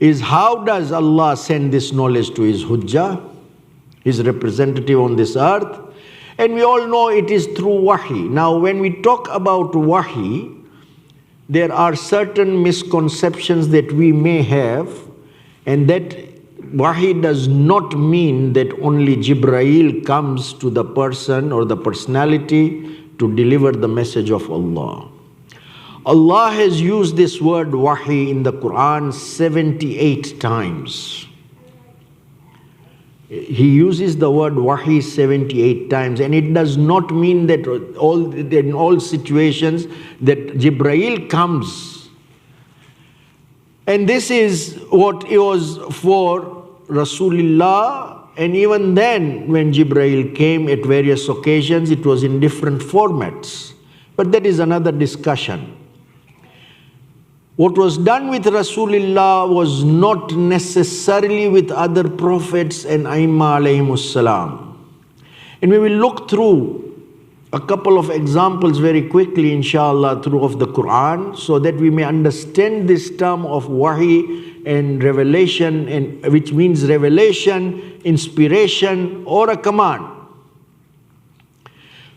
is how does Allah send this knowledge to His Hujjah, His representative on this earth? And we all know it is through Wahi. Now, when we talk about Wahi, there are certain misconceptions that we may have, and that Wahi does not mean that only Jibreel comes to the person or the personality to deliver the message of Allah. Allah has used this word Wahi in the Quran 78 times. He uses the word Wahi 78 times, and it does not mean that in all situations that Jibreel comes. And this is what it was for Rasulullah, and even then when Jibreel came at various occasions, it was in different formats. But that is another discussion. What was done with Rasulullah was not necessarily with other prophets and Aimma alayhimus salam. And we will look through a couple of examples very quickly, inshallah, through of the Quran, so that we may understand this term of Wahi and revelation, and which means revelation, inspiration, or a command.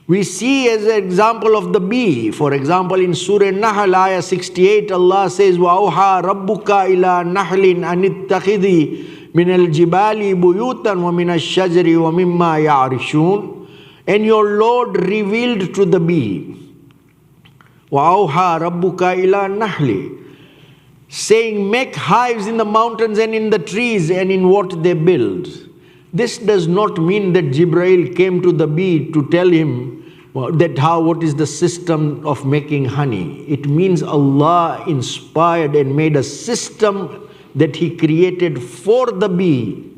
We see as an example of the bee. For example, in Surah Nahl, ayah 68, Allah says, وَأَوْحَى رَبُّكَ إِلَىٰ نَحْلٍ أَنِ اتَّخِذِي مِنَ الْجِبَالِ بُيُوتًا وَمِنَ الشَّجَرِ وَمِمَّا يَعْرِشُونَ. And your Lord revealed to the bee, وَأَوْحَى رَبُّكَ إِلَىٰ نَحْلٍ, saying, make hives in the mountains and in the trees and in what they build. This does not mean that Jibreel came to the bee to tell him what is the system of making honey. It means Allah inspired and made a system that He created for the bee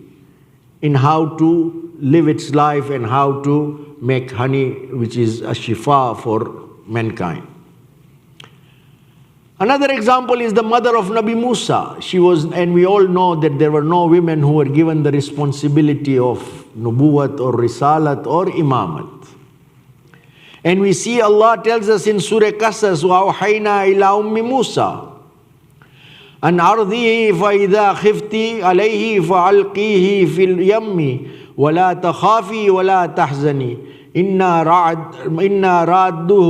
in how to live its life and how to make honey, which is a shifa for mankind. Another example is the mother of Nabi Musa. She was, and we all know that there were no women who were given the responsibility of nubuwat or risalat or imamat. And we see Allah tells us in Surah Qasas, وَأَوْحَيْنَا إِلَىٰ أُمِّ مُوسَى أَنْ أَرْضِهِ فَإِذَا خِفْتِ عَلَيْهِ فَأَلْقِيهِ فِي الْيَمِّ وَلَا تَخَافِي وَلَا تَحْزَنِي إِنَّا رَادُّهُ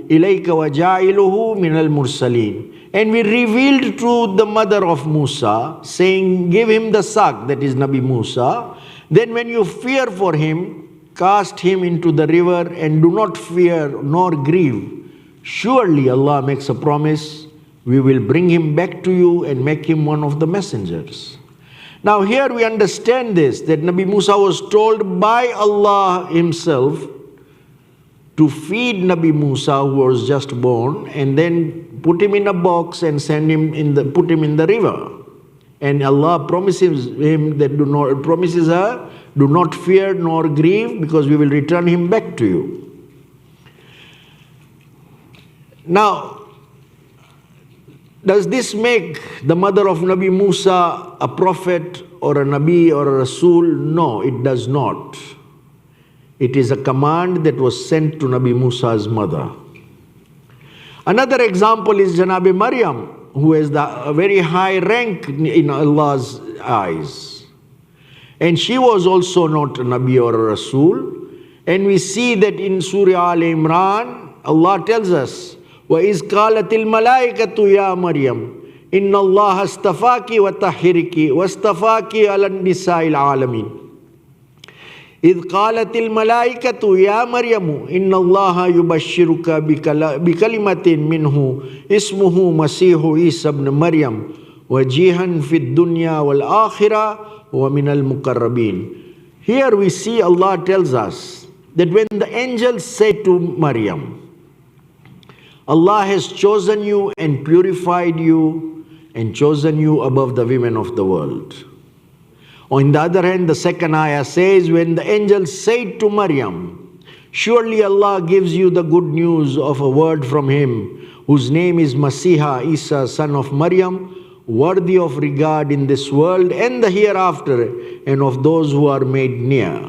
إِلَيْكَ وَجَاعِلُهُ مِنَ الْمُرْسَلِينَ. And we revealed to the mother of Musa, saying, give him the sak, that is Nabi Musa. Then when you fear for him, cast him into the river and do not fear nor grieve. Surely Allah makes a promise, we will bring him back to you and make him one of the messengers. Now here we understand this, that Nabi Musa was told by Allah Himself to feed Nabi Musa, who was just born, and then put him in a box and put him in the river. And Allah promises him that promises her, do not fear nor grieve, because we will return him back to you. Now, does this make the mother of Nabi Musa a prophet or a Nabi or a Rasul? No, it does not. It is a command that was sent to Nabi Musa's mother. Another example is Janabi Maryam, who has a very high rank in Allah's eyes. And she was also not a Nabi or a Rasul. And we see that in Surah Al-Imran, Allah tells us, وَإِذْ قَالَتِ الْمَلَائِكَةُ يَا مَرْيَمْ إِنَّ اللَّهَ اسْتَفَاكِ وَطَهِّرِكِ وَاسْتَفَاكِ عَلَى النِّسَاءِ الْعَالَمِينَ. إِذْ قَالَتِ الْمَلَائِكَةُ يَا مَرْيَمُ إِنَّ اللَّهَ يُبَشِّرُكَ بِكَلِمَةٍ مِّنْهُ اسْمُهُ مَسِيحُ عِيسَى ابْنُ مَرْيَمَ وَجِيهًا فِي الدُّنْيَا وَالْآخِرَةِ وَمِنَ الْمُقَرَّبِينَ. Here we see Allah tells us that when the angels said to Maryam, Allah has chosen you and purified you and chosen you above the women of the world. On the other hand, the second ayah says, when the angels said to Maryam, surely Allah gives you the good news of a word from Him, whose name is Masiha Isa, son of Maryam, worthy of regard in this world and the hereafter, and of those who are made near.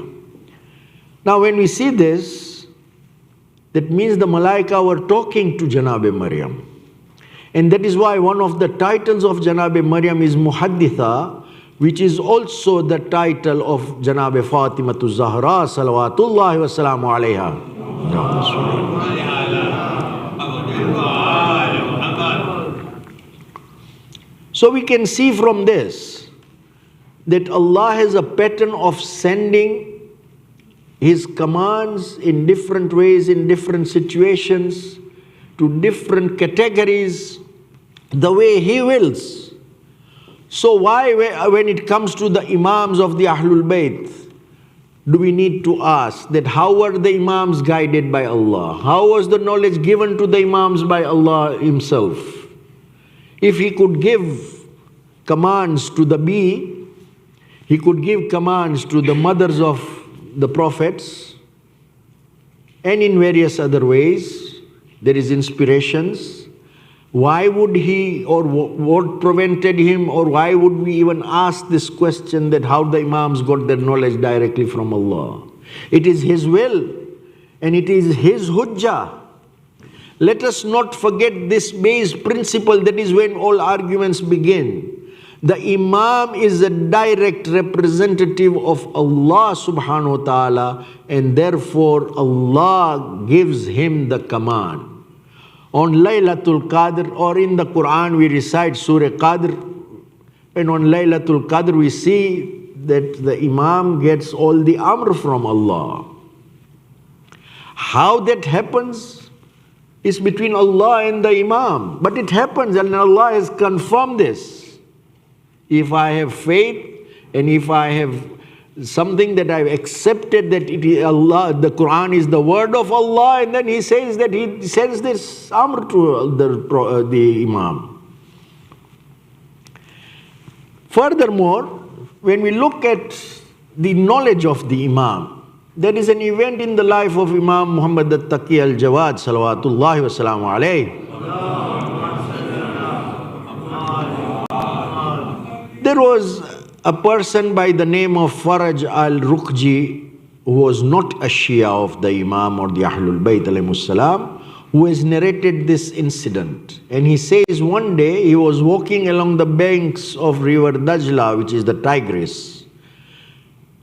Now when we see this, that means the Malaika were talking to Janabe Maryam. And that is why one of the titles of Janabe Maryam is Muhadditha, which is also the title of Janabe Fatimatu Zahra, salawatullahi wa salamu alayha. So we can see from this that Allah has a pattern of sending His commands in different ways, in different situations, to different categories, the way He wills. So why, when it comes to the Imams of the Ahlul Bayt, do we need to ask that how were the Imams guided by Allah? How was the knowledge given to the Imams by Allah Himself? If He could give commands to the bee, He could give commands to the mothers of the prophets, and in various other ways, there is inspirations. Why would He, or what prevented Him, or why would we even ask this question that how the Imams got their knowledge directly from Allah? It is His will, and it is His hujjah. Let us not forget this base principle, that is when all arguments begin. The Imam is a direct representative of Allah subhanahu wa ta'ala, and therefore Allah gives him the command. On Laylatul Qadr, or in the Quran we recite Surah Qadr, and on Laylatul Qadr we see that the Imam gets all the amr from Allah. How that happens is between Allah and the Imam, but it happens, and Allah has confirmed this. If I have faith, and if I have something that I've accepted that it is Allah, the Quran is the word of Allah, and then He says that He sends this amr to the Imam. Furthermore, when we look at the knowledge of the Imam, there is an event in the life of Imam Muhammad At-Taqi al-Jawad, salawatullahi wa salamu alayhi. There was a person by the name of Faraj al-Ruqji, who was not a Shia of the Imam or the Ahlul Bayt alayhimus salam, who has narrated this incident. And he says one day he was walking along the banks of river Dajla, which is the Tigris,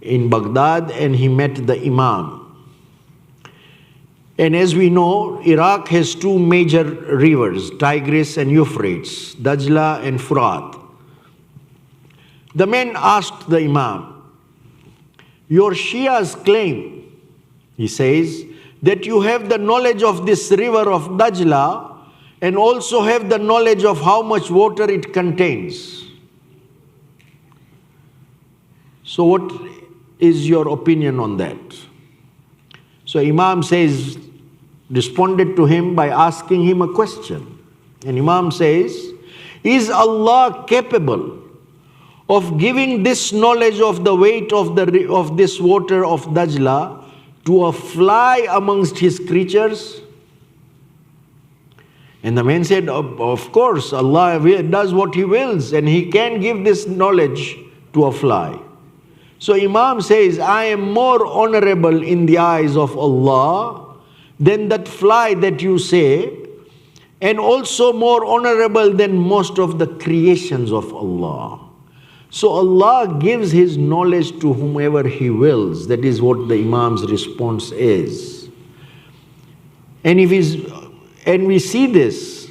in Baghdad, and he met the Imam. And as we know, Iraq has two major rivers, Tigris and Euphrates, Dajla and Furat. The man asked the Imam, your Shias claim, he says, that you have the knowledge of this river of Dajla and also have the knowledge of how much water it contains. So what is your opinion on that? So Imam says, responded to him by asking him a question. And Imam says, is Allah capable of giving this knowledge of the weight of this water of Dajla to a fly amongst His creatures? And the man said, of course, Allah does what He wills, and He can give this knowledge to a fly. So Imam says, I am more honorable in the eyes of Allah than that fly that you say, and also more honorable than most of the creations of Allah. So Allah gives His knowledge to whomever He wills. That is what the Imam's response is. And we see this.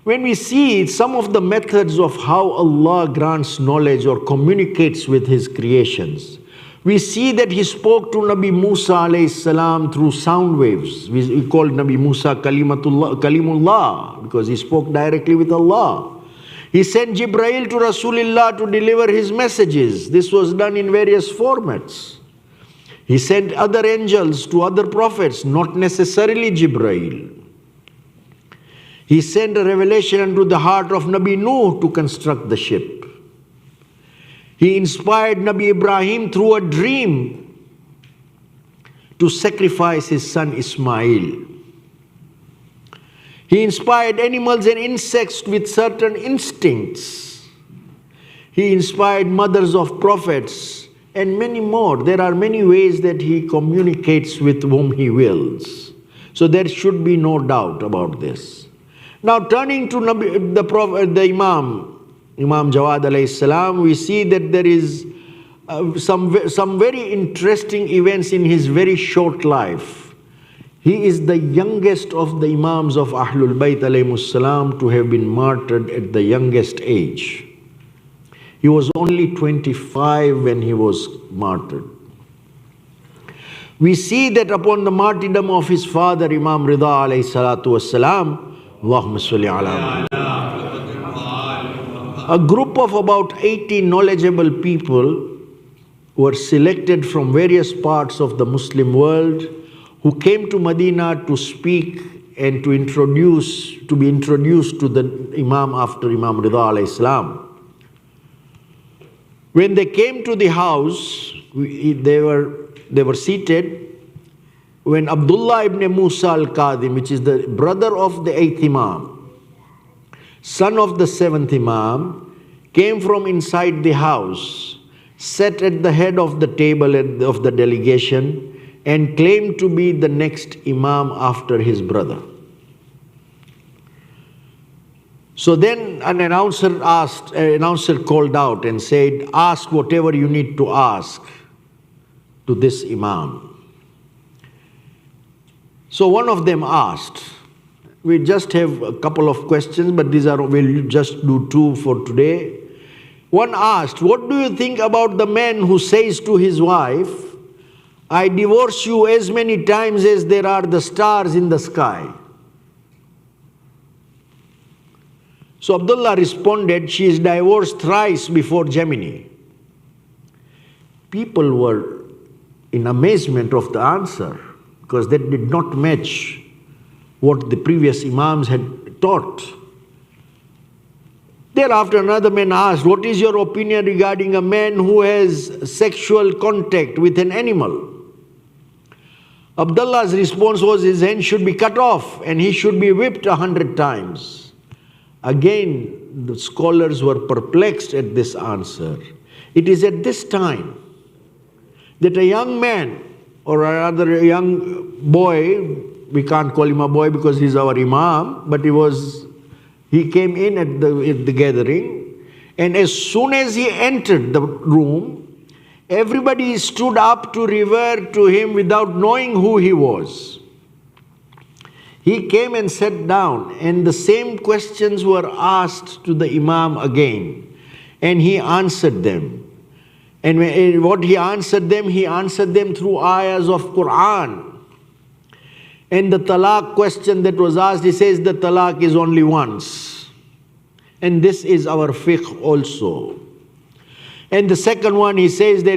When we see some of the methods of how Allah grants knowledge or communicates with His creations, we see that He spoke to Nabi Musa alayhi salam through sound waves. We call Nabi Musa Kalimullah, because he spoke directly with Allah. He sent Jibreel to Rasulullah to deliver his messages. This was done in various formats. He sent other angels to other prophets, not necessarily Jibreel. He sent a revelation into the heart of Nabi Nuh to construct the ship. He inspired Nabi Ibrahim through a dream to sacrifice his son Ismail. He inspired animals and insects with certain instincts. He inspired mothers of prophets and many more. There are many ways that he communicates with whom he wills. So there should be no doubt about this. Now turning to the Imam Jawad alayhi salam, we see that there is some very interesting events in his very short life. He is the youngest of the Imams of Ahlul Bayt alayhimus salam to have been martyred at the youngest age. He was only 25 when he was martyred. We see that upon the martyrdom of his father, Imam Rida alayhi salatu wassalam, Allahumma salli ala Muhammad, a group of about 80 knowledgeable people were selected from various parts of the Muslim world who came to Medina to speak and to be introduced to the Imam after Imam Rida alayhi salam. When they came to the house, they were seated. When Abdullah ibn Musa al-Qadim, which is the brother of the 8th Imam, son of the 7th Imam, came from inside the house, sat at the head of the table of the delegation, and claimed to be the next Imam after his brother. So then an announcer called out and said, ask whatever you need to ask to this Imam. So one of them asked, we just have a couple of questions, but we'll just do two for today. One asked, what do you think about the man who says to his wife, I divorce you as many times as there are the stars in the sky? So Abdullah responded, she is divorced thrice before Gemini. People were in amazement of the answer because that did not match what the previous Imams had taught. Thereafter another man asked, what is your opinion regarding a man who has sexual contact with an animal? Abdullah's response was his hand should be cut off and he should be whipped 100 times. Again, the scholars were perplexed at this answer. It is at this time that a young man, or rather a young boy, we can't call him a boy because he's our Imam, but he came in at the gathering, and as soon as he entered the room, everybody stood up to revere to him without knowing who he was. He came and sat down, and the same questions were asked to the Imam again, and he answered them. And what he answered them through ayahs of Quran. And the talaq question that was asked, he says the talaq is only once. And this is our fiqh also. And the second one, he says that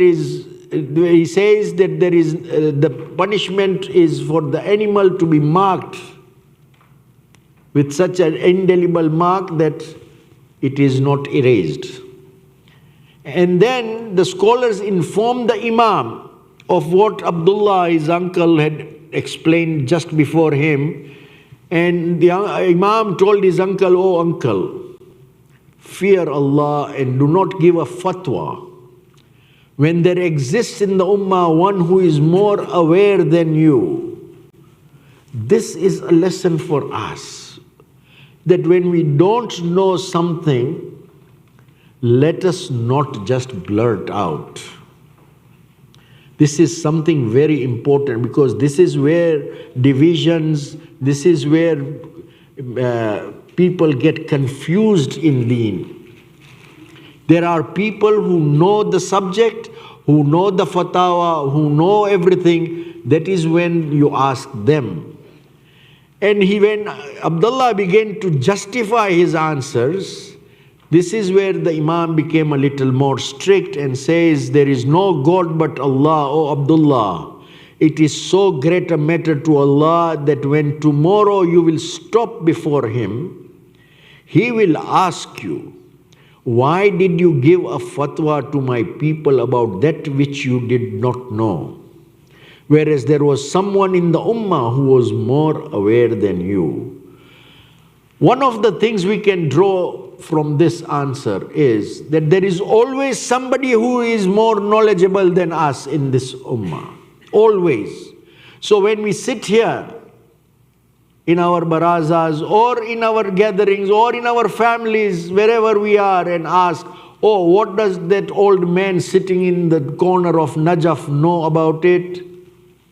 the punishment is for the animal to be marked with such an indelible mark that it is not erased. And then the scholars informed the Imam of what Abdullah, his uncle, had explained just before him. And the Imam told his uncle, oh uncle, fear Allah and do not give a fatwa when there exists in the Ummah one who is more aware than you. This is a lesson for us, that when we don't know something, let us not just blurt out. This is something very important because this is where divisions, this is where people get confused in deen. There are people who know the subject, who know the fatwa, who know everything. That is when you ask them. And when Abdullah began to justify his answers, This is where the Imam became a little more strict and says, there is no God but Allah, O Abdullah. It is so great a matter to Allah that when tomorrow you will stop before Him, He will ask you, why did you give a fatwa to my people about that which you did not know? Whereas there was someone in the Ummah who was more aware than you. One of the things we can draw from this answer is that there is always somebody who is more knowledgeable than us in this Ummah. Always. So when we sit here in our barazas or in our gatherings or in our families, wherever we are, and ask, oh, what does that old man sitting in the corner of Najaf know about it?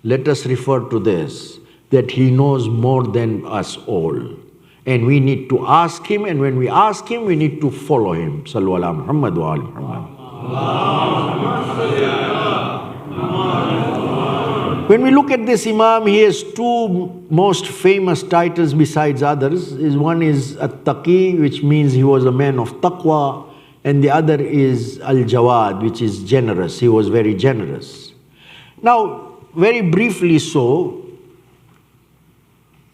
Let us refer to this, that he knows more than us all. And we need to ask him, and when we ask him, we need to follow him. Sallu ala Muhammad wa ali Muhammad. When we look at this Imam, he has two most famous titles besides others. One is At-Taqi, which means he was a man of taqwa, and the other is Al-Jawad, which is generous. He was very generous. Now, very briefly so,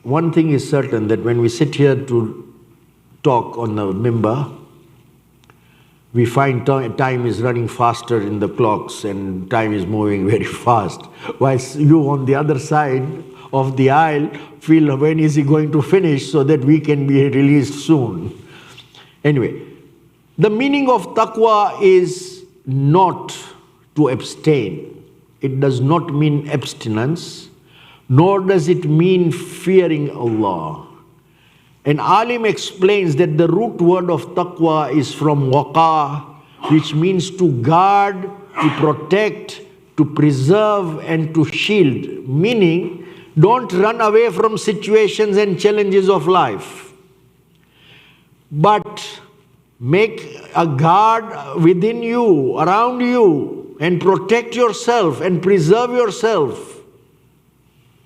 one thing is certain, that when we sit here to talk on the mimbar, we find time is running faster in the clocks and time is moving very fast. Whilst you on the other side of the aisle feel, when is he going to finish so that we can be released soon. Anyway, the meaning of taqwa is not to abstain. It does not mean abstinence, nor does it mean fearing Allah. An alim explains that the root word of taqwa is from waqa, which means to guard, to protect, to preserve and to shield. Meaning, don't run away from situations and challenges of life, but make a guard within you, around you, and protect yourself and preserve yourself,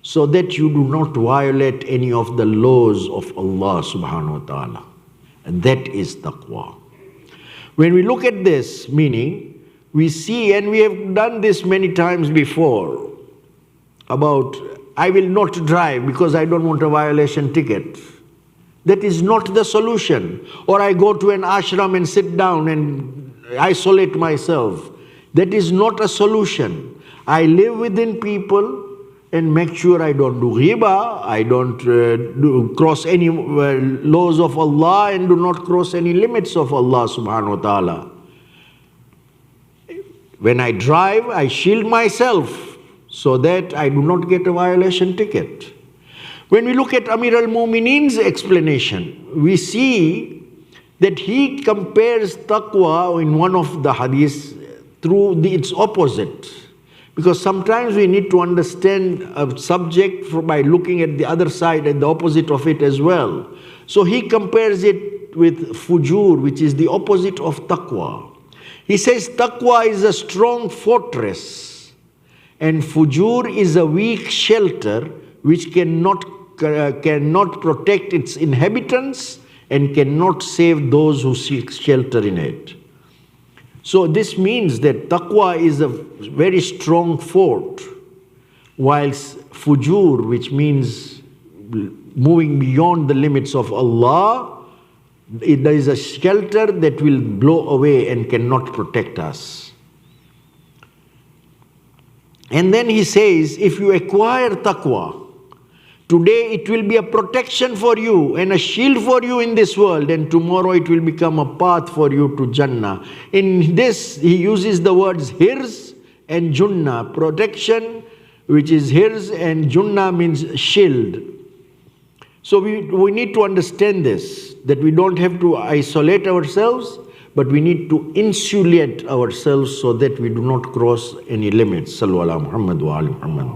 so that you do not violate any of the laws of Allah subhanahu wa ta'ala. And that is taqwa. When we look at this meaning, we see, and we have done this many times before, about, I will not drive because I don't want a violation ticket. That is not the solution. Or I go to an ashram and sit down and isolate myself. That is not a solution. I live within people and make sure I don't do riba, I don't cross any laws of Allah, and do not cross any limits of Allah subhanahu wa ta'ala. When I drive, I shield myself so that I do not get a violation ticket. When we look at Amir al-Mu'mineen's explanation, we see that he compares taqwa in one of the hadiths through its opposite. Because sometimes we need to understand a subject by looking at the other side and the opposite of it as well. So he compares it with fujur, which is the opposite of taqwa. He says taqwa is a strong fortress and fujur is a weak shelter which cannot protect its inhabitants and cannot save those who seek shelter in it. So this means that taqwa is a very strong fort, whilst fujur, which means moving beyond the limits of Allah, there is a shelter that will blow away and cannot protect us. And then he says, if you acquire taqwa, today it will be a protection for you and a shield for you in this world, and tomorrow it will become a path for you to Jannah. In this, he uses the words hirs and junnah, protection, which is hirs, and junnah means shield. So we need to understand this, that we don't have to isolate ourselves, but we need to insulate ourselves so that we do not cross any limits. Sallu ala Muhammad wa ali Muhammad.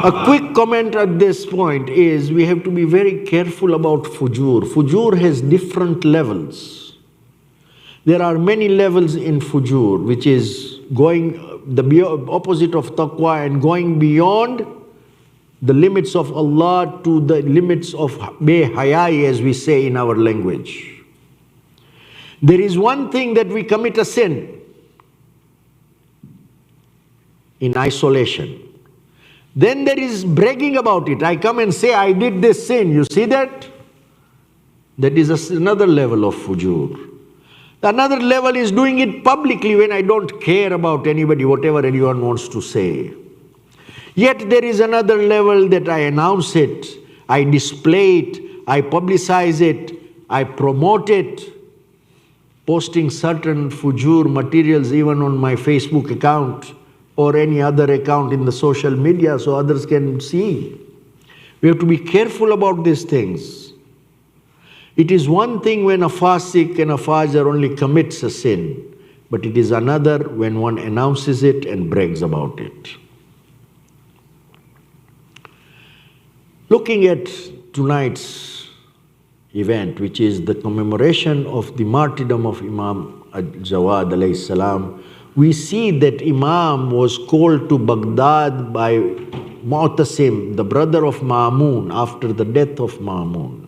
A quick comment at this point is we have to be very careful about fujur. Fujur has different levels. There are many levels in fujur, which is going the opposite of taqwa and going beyond the limits of Allah to the limits of behayai, as we say in our language. There is one thing that we commit a sin in isolation. Then there is bragging about it. I come and say, I did this sin. You see that? That is another level of fujur. Another level is doing it publicly when I don't care about anybody, whatever anyone wants to say. Yet there is another level that I announce it, I display it, I publicize it, I promote it, posting certain fujur materials even on my Facebook account or any other account in the social media so others can see. We have to be careful about these things. It is one thing when a fasik and a fajr only commits a sin, but it is another when one announces it and brags about it. Looking at tonight's event, which is the commemoration of the martyrdom of Imam Jawad alayhi salam, we see that Imam was called to Baghdad by Mu'tasim, the brother of Ma'mun, after the death of Ma'mun.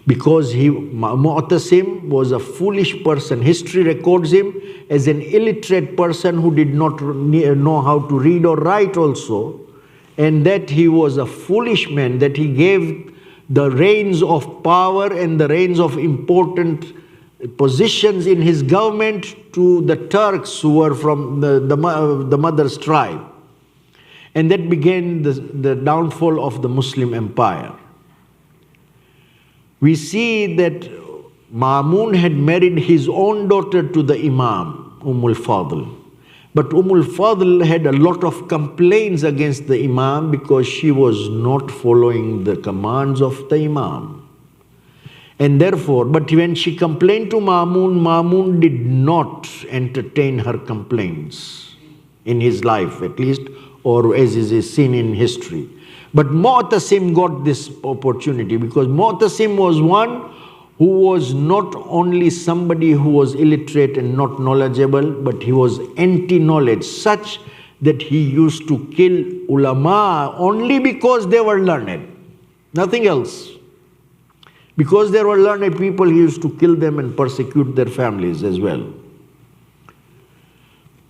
Because Mu'tasim was a foolish person. History records him as an illiterate person who did not know how to read or write also, and that he was a foolish man, that he gave the reins of power and the reins of important positions in his government to the Turks who were from the mother's tribe. And that began the downfall of the Muslim empire. We see that Ma'mun had married his own daughter to the Imam, al-Fadl. But al-Fadl had a lot of complaints against the Imam because she was not following the commands of the Imam. And therefore, but when she complained to Ma'mun, Ma'mun did not entertain her complaints in his life at least, or as is seen in history. But Mu'tasim got this opportunity because Mu'tasim was one who was not only somebody who was illiterate and not knowledgeable, but he was anti-knowledge, such that he used to kill ulama only because they were learned, nothing else. Because they were learned people, he used to kill them and persecute their families as well.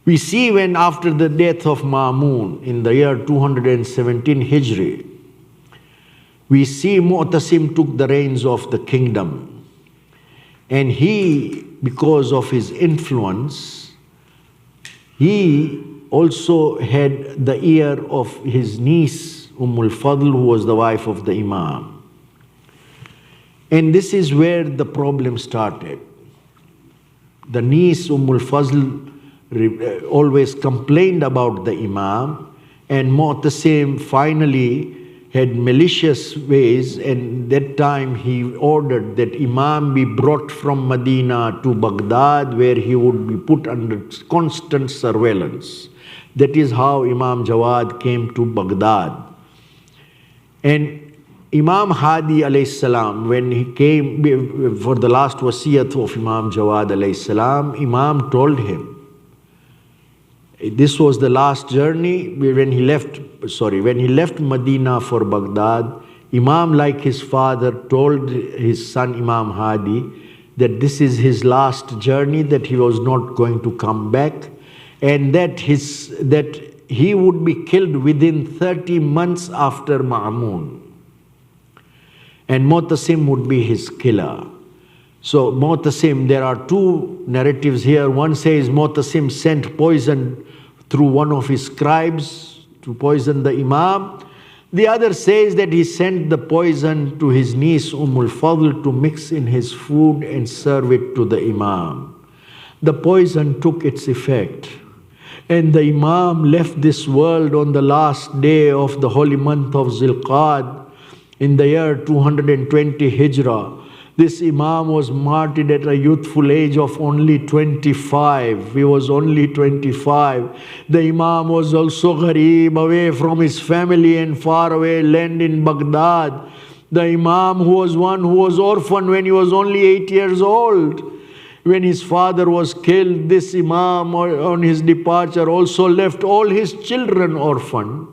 We see when after the death of Ma'mun in the year 217 Hijri, we see Mu'tasim took the reins of the kingdom. And he, because of his influence, he also had the ear of his niece, al-Fadl, who was the wife of the Imam. And this is where the problem started. The niece, al-Fadl, always complained about the Imam, and Mu'tasim finally had malicious ways, and that time he ordered that Imam be brought from Medina to Baghdad, where he would be put under constant surveillance. That is how Imam Jawad came to Baghdad. And Imam Hadi alayhi salam, when he came for the last wasiyat of Imam Jawad alayhi salam, Imam told him, this was the last journey when he left Medina for Baghdad. Imam, like his father, told his son Imam Hadi that this is his last journey, that he was not going to come back, and that he would be killed within 30 months after Ma'mun. And Mu'tasim would be his killer. So Mu'tasim, there are two narratives here. One says Mu'tasim sent poison through one of his scribes to poison the Imam. The other says that he sent the poison to his niece al-Fadl to mix in his food and serve it to the Imam. The poison took its effect, and the Imam left this world on the last day of the holy month of Dhulqa'ad in the year 220 Hijrah. This Imam was martyred at a youthful age of only 25. He was only 25. The Imam was also ghareeb, away from his family and far away land in Baghdad. The Imam who was one who was orphan when he was only 8 years old. When his father was killed, this Imam on his departure also left all his children orphan.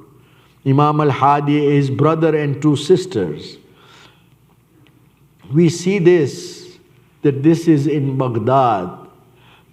Imam al-Hadi, his brother and 2 sisters. We see this, that this is in Baghdad.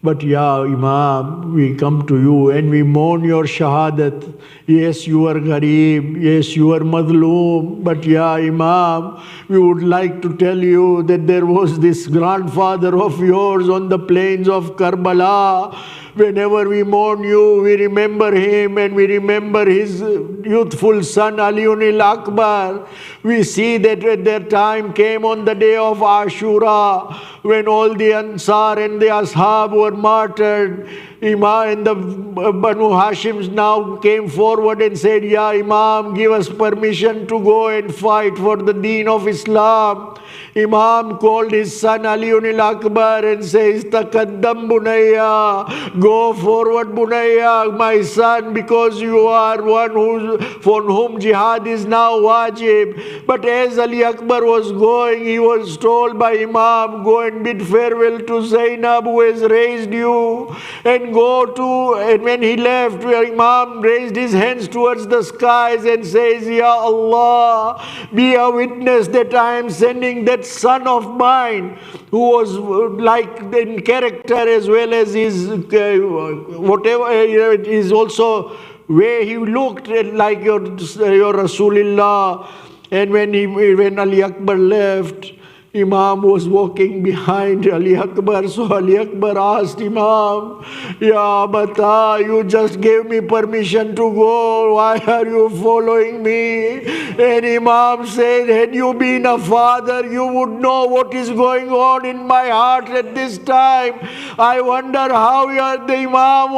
But ya Imam, we come to you and we mourn your Shahadat. Yes, you are Gharib. Yes, you are Madloom. But ya Imam, we would like to tell you that there was this grandfather of yours on the plains of Karbala. Whenever we mourn you, we remember him and we remember his youthful son Aliun al-Akbar. We see that at their time came on the day of Ashura, when all the Ansar and the Ashab were martyred. Imam and the Banu Hashims now came forward and said, Ya Imam, give us permission to go and fight for the deen of Islam. Imam called his son Aliun al-Akbar and says, Taqaddam Bunayya, go forward Bunayya, my son, because you are one for whom jihad is now wajib. But as Ali Akbar was going, he was told by Imam, go and bid farewell to Zainab who has raised you, and go to, and when he left, Imam raised his hands towards the skies and says, Ya Allah, be a witness that I am sending that son of mine who was like in character as well as his whatever, it is also where he looked like your Rasulullah. And when Ali Akbar left, Imam was walking behind Ali Akbar. So Ali Akbar asked Imam, Ya Bata, you just gave me permission to go. Why are you following me? And Imam said, had you been a father, you would know what is going on in my heart at this time. I wonder how the Imam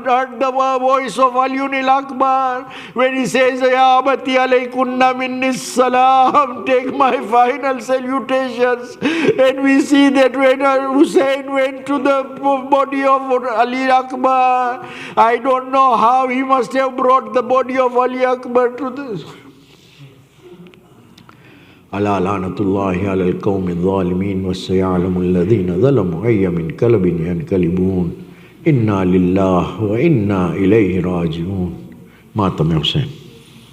heard the voice of Aliun al-Akbar when he says, Ya Abati alaykunna minni salam, take my final salutations. And we see that when Hussein went to the body of Ali Akbar, I don't know how he must have brought the body of Ali Akbar to this. Ala lanatullahi ala al-qawmi al-zalimin wa sayalamu alladhina zalamu ayya min kalbin yankalibun. Inna lillah wa inna ilayhi raji'un. Matam Hussein.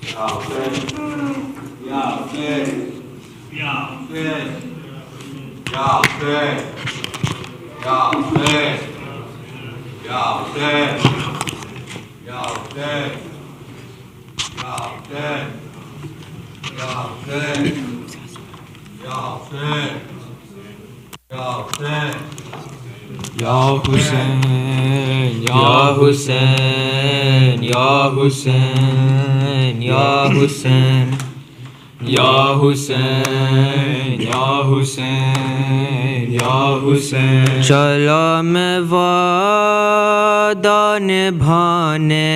Ya Hussein, Ya Hussein, Ya Hussein, Ya Hussein, Ya Hussein, Ya Hussein, Ya Hussein, Ya Hussein, Ya Hussein, Ya Hussein, Ya Hussein. Ya Hussein, Ya Hussein, Ya Hussein, Ya Hussein, Ya Hussein, Ya Hussein, Ya Hussein. चला मैं वादा निभाने,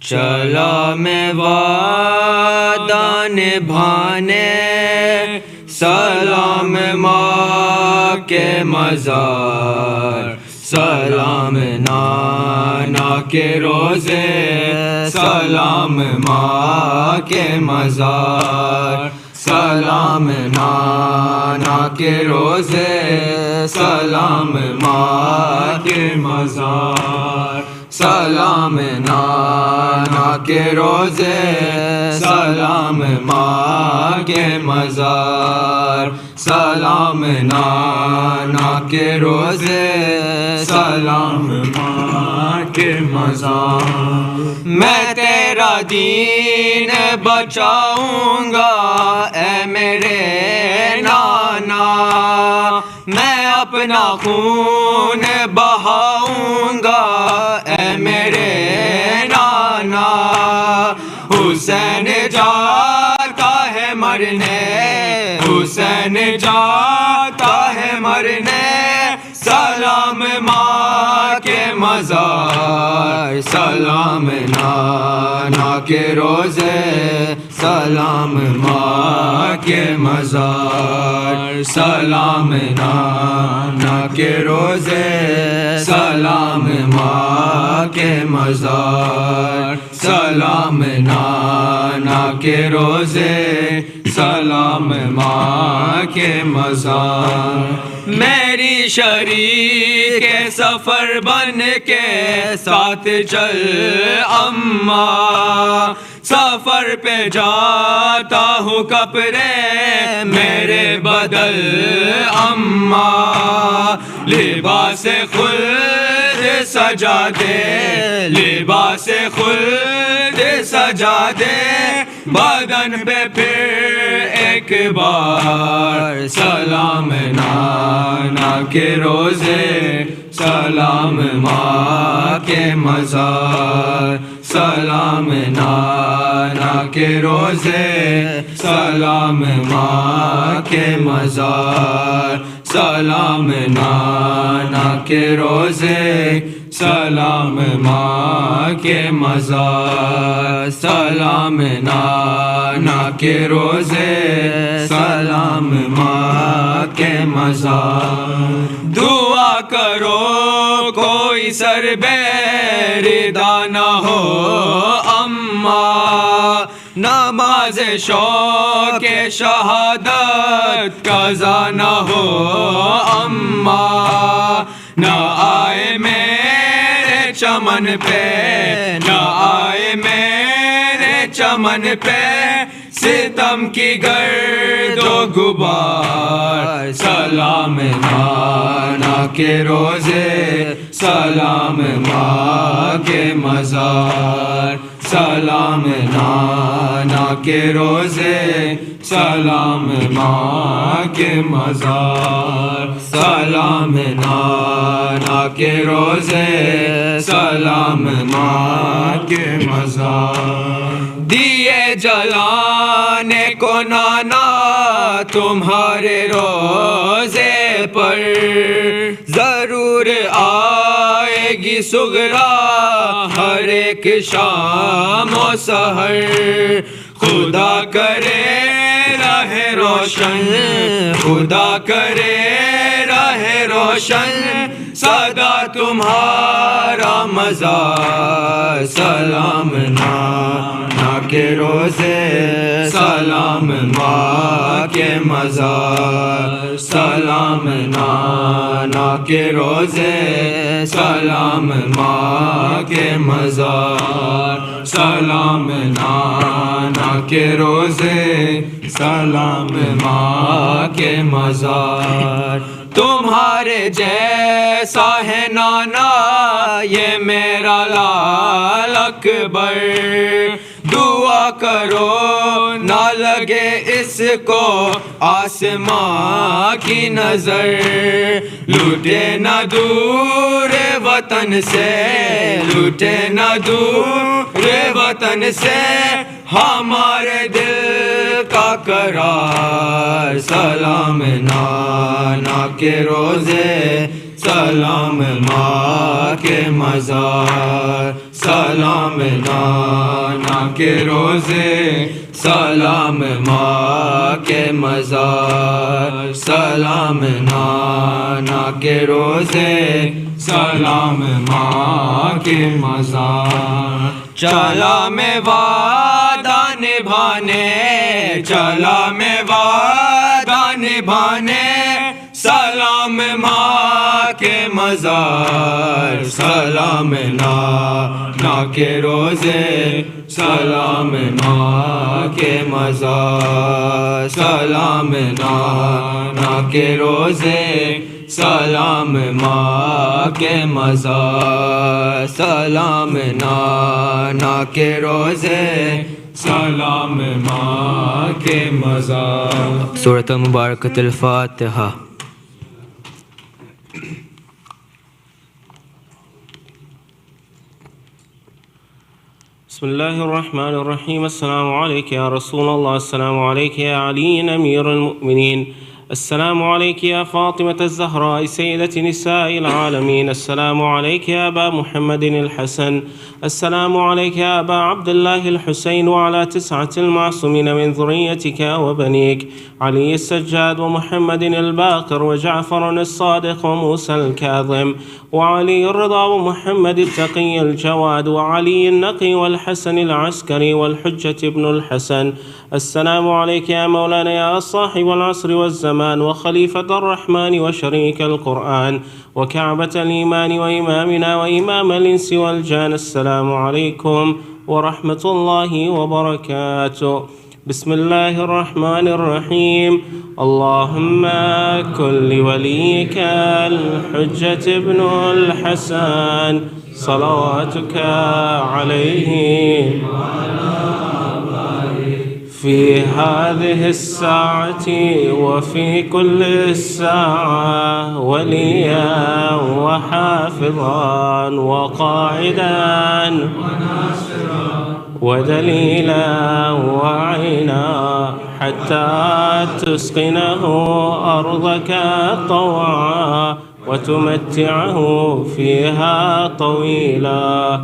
चला मैं वादा निभाने, सलाम माँ के मज़ार, सलाम नाना के रोज़े, सलाम माँ के मज़ार, सलाम नाना के रोज़े, सलाम माँ के मज़ार, सलाम नाना के रोज़े, सलाम माँ के मज़ार, सलाम नाना के रोज़े, सलाम माँ के मज़ार। मैं तेरा दीन बचाऊंगा ऐ मेरे नाना, मैं अपना खून बहाऊंगा ऐ मेरे नाना। हुसैन जाता है मरने, हुसैन जाता है मरने, सलाम माँ के मज़ार, सलाम नाना के रोज़े, सलाम माँ के मज़ार, सलाम नाना के रोज़े, सलाम माँ के मज़ार, सलाम नाना के रोज़े, सलाम माँ के मज़ार। میری شریک سفر بن کے ساتھ چل اماں سفر پہ جاتا ہوں کپڑے میرے بدل اماں لباس خلد سجا دے لباس خلد سجا دے بدن پہ پھر ایک بار سلام نانا کے روزے سلام ماں کے مزار سلام نانا کے روزے سلام ماں کے مزار سلام نانا کے روزے سلام ماں کے مزار سلام نانا کے روزے سلام ماں کے مزار دعا کرو کوئی سر بیردہ نہ ہو اماں نماز شوق شہادت قضا نہ ہو اماں نہ آئے میرے چمن پہ نہ آئے میرے چمن پہ ستم کی گرد و غبار سلام نانا کے روزے سلام ماں کے مزار سلام نانا کے روزے سلام ماں کے مزار سلام نانا کے روزے سلام ماں کے مزار دیے جلانے کو نانا تمہارے روزے پر ضرور آئے گی سغرا ہر ایک شام و سحر خدا کرے رہے روشن خدا کرے رہے روشن سدا تمہارا مزار سلام نانا کے روزے سلام ماں کے مزار سلام نانا کے روزے سلام ماں کے مزار سلام نانا کے روزے سلام ماں کے مزار تمہارے جیسا ہے نانا یہ میرا لال اکبر دعا کرو نہ لگے اس کو آسماں کی نظر لوٹے نہ دور وطن سے لوٹے نہ دور وطن سے ہمارے دل کا قرار سلام نانا کے روزے سلام ماں کے مزار سلام نانا کے روزے سلام ماں کے مزار سلام نانا کے روزے سلام ماں کے مزار چلا میں وعدہ نبھانے چلا میں وعدہ نبھانے سلام ماں کے مزار سلام نانا کے روزے سلام ماں کے مزار سلام نانا کے روزے سلام ماں کے مزار سلام نانا کے روزے سلام ماں کے مزار سورۃ مبارکۃ الفاتحہ بسم الله الرحمن الرحيم السلام عليك يا رسول الله السلام عليك يا علي أمير المؤمنين السلام عليك يا فاطمة الزهراء سيدة نساء العالمين السلام عليك يا أبا محمد الحسن السلام عليك يا أبا عبد الله الحسين وعلى 9 المعصومين من ذريتك وبنيك علي السجاد ومحمد الباقر وجعفر الصادق وموسى الكاظم وعلي الرضا ومحمد التقي الجواد وعلي النقي والحسن العسكري والحجة ابن الحسن. السلام عليك يا مولانا يا صاحب العصر والزمان وخليفة الرحمن وشريك القرآن وكعبة الإيمان وإمامنا وإمام الإنس والجان. السلام عليكم ورحمة الله وبركاته. بسم الله الرحمن الرحيم. اللهم كن لوليك الحجة ابن الحسن صلواتك عليه في هذه الساعة وفي كل الساعة وليا وحافظا وقائدا ودليلا وعينا حتى تسقنه أرضك طوعا وتمتعه فيها طويلا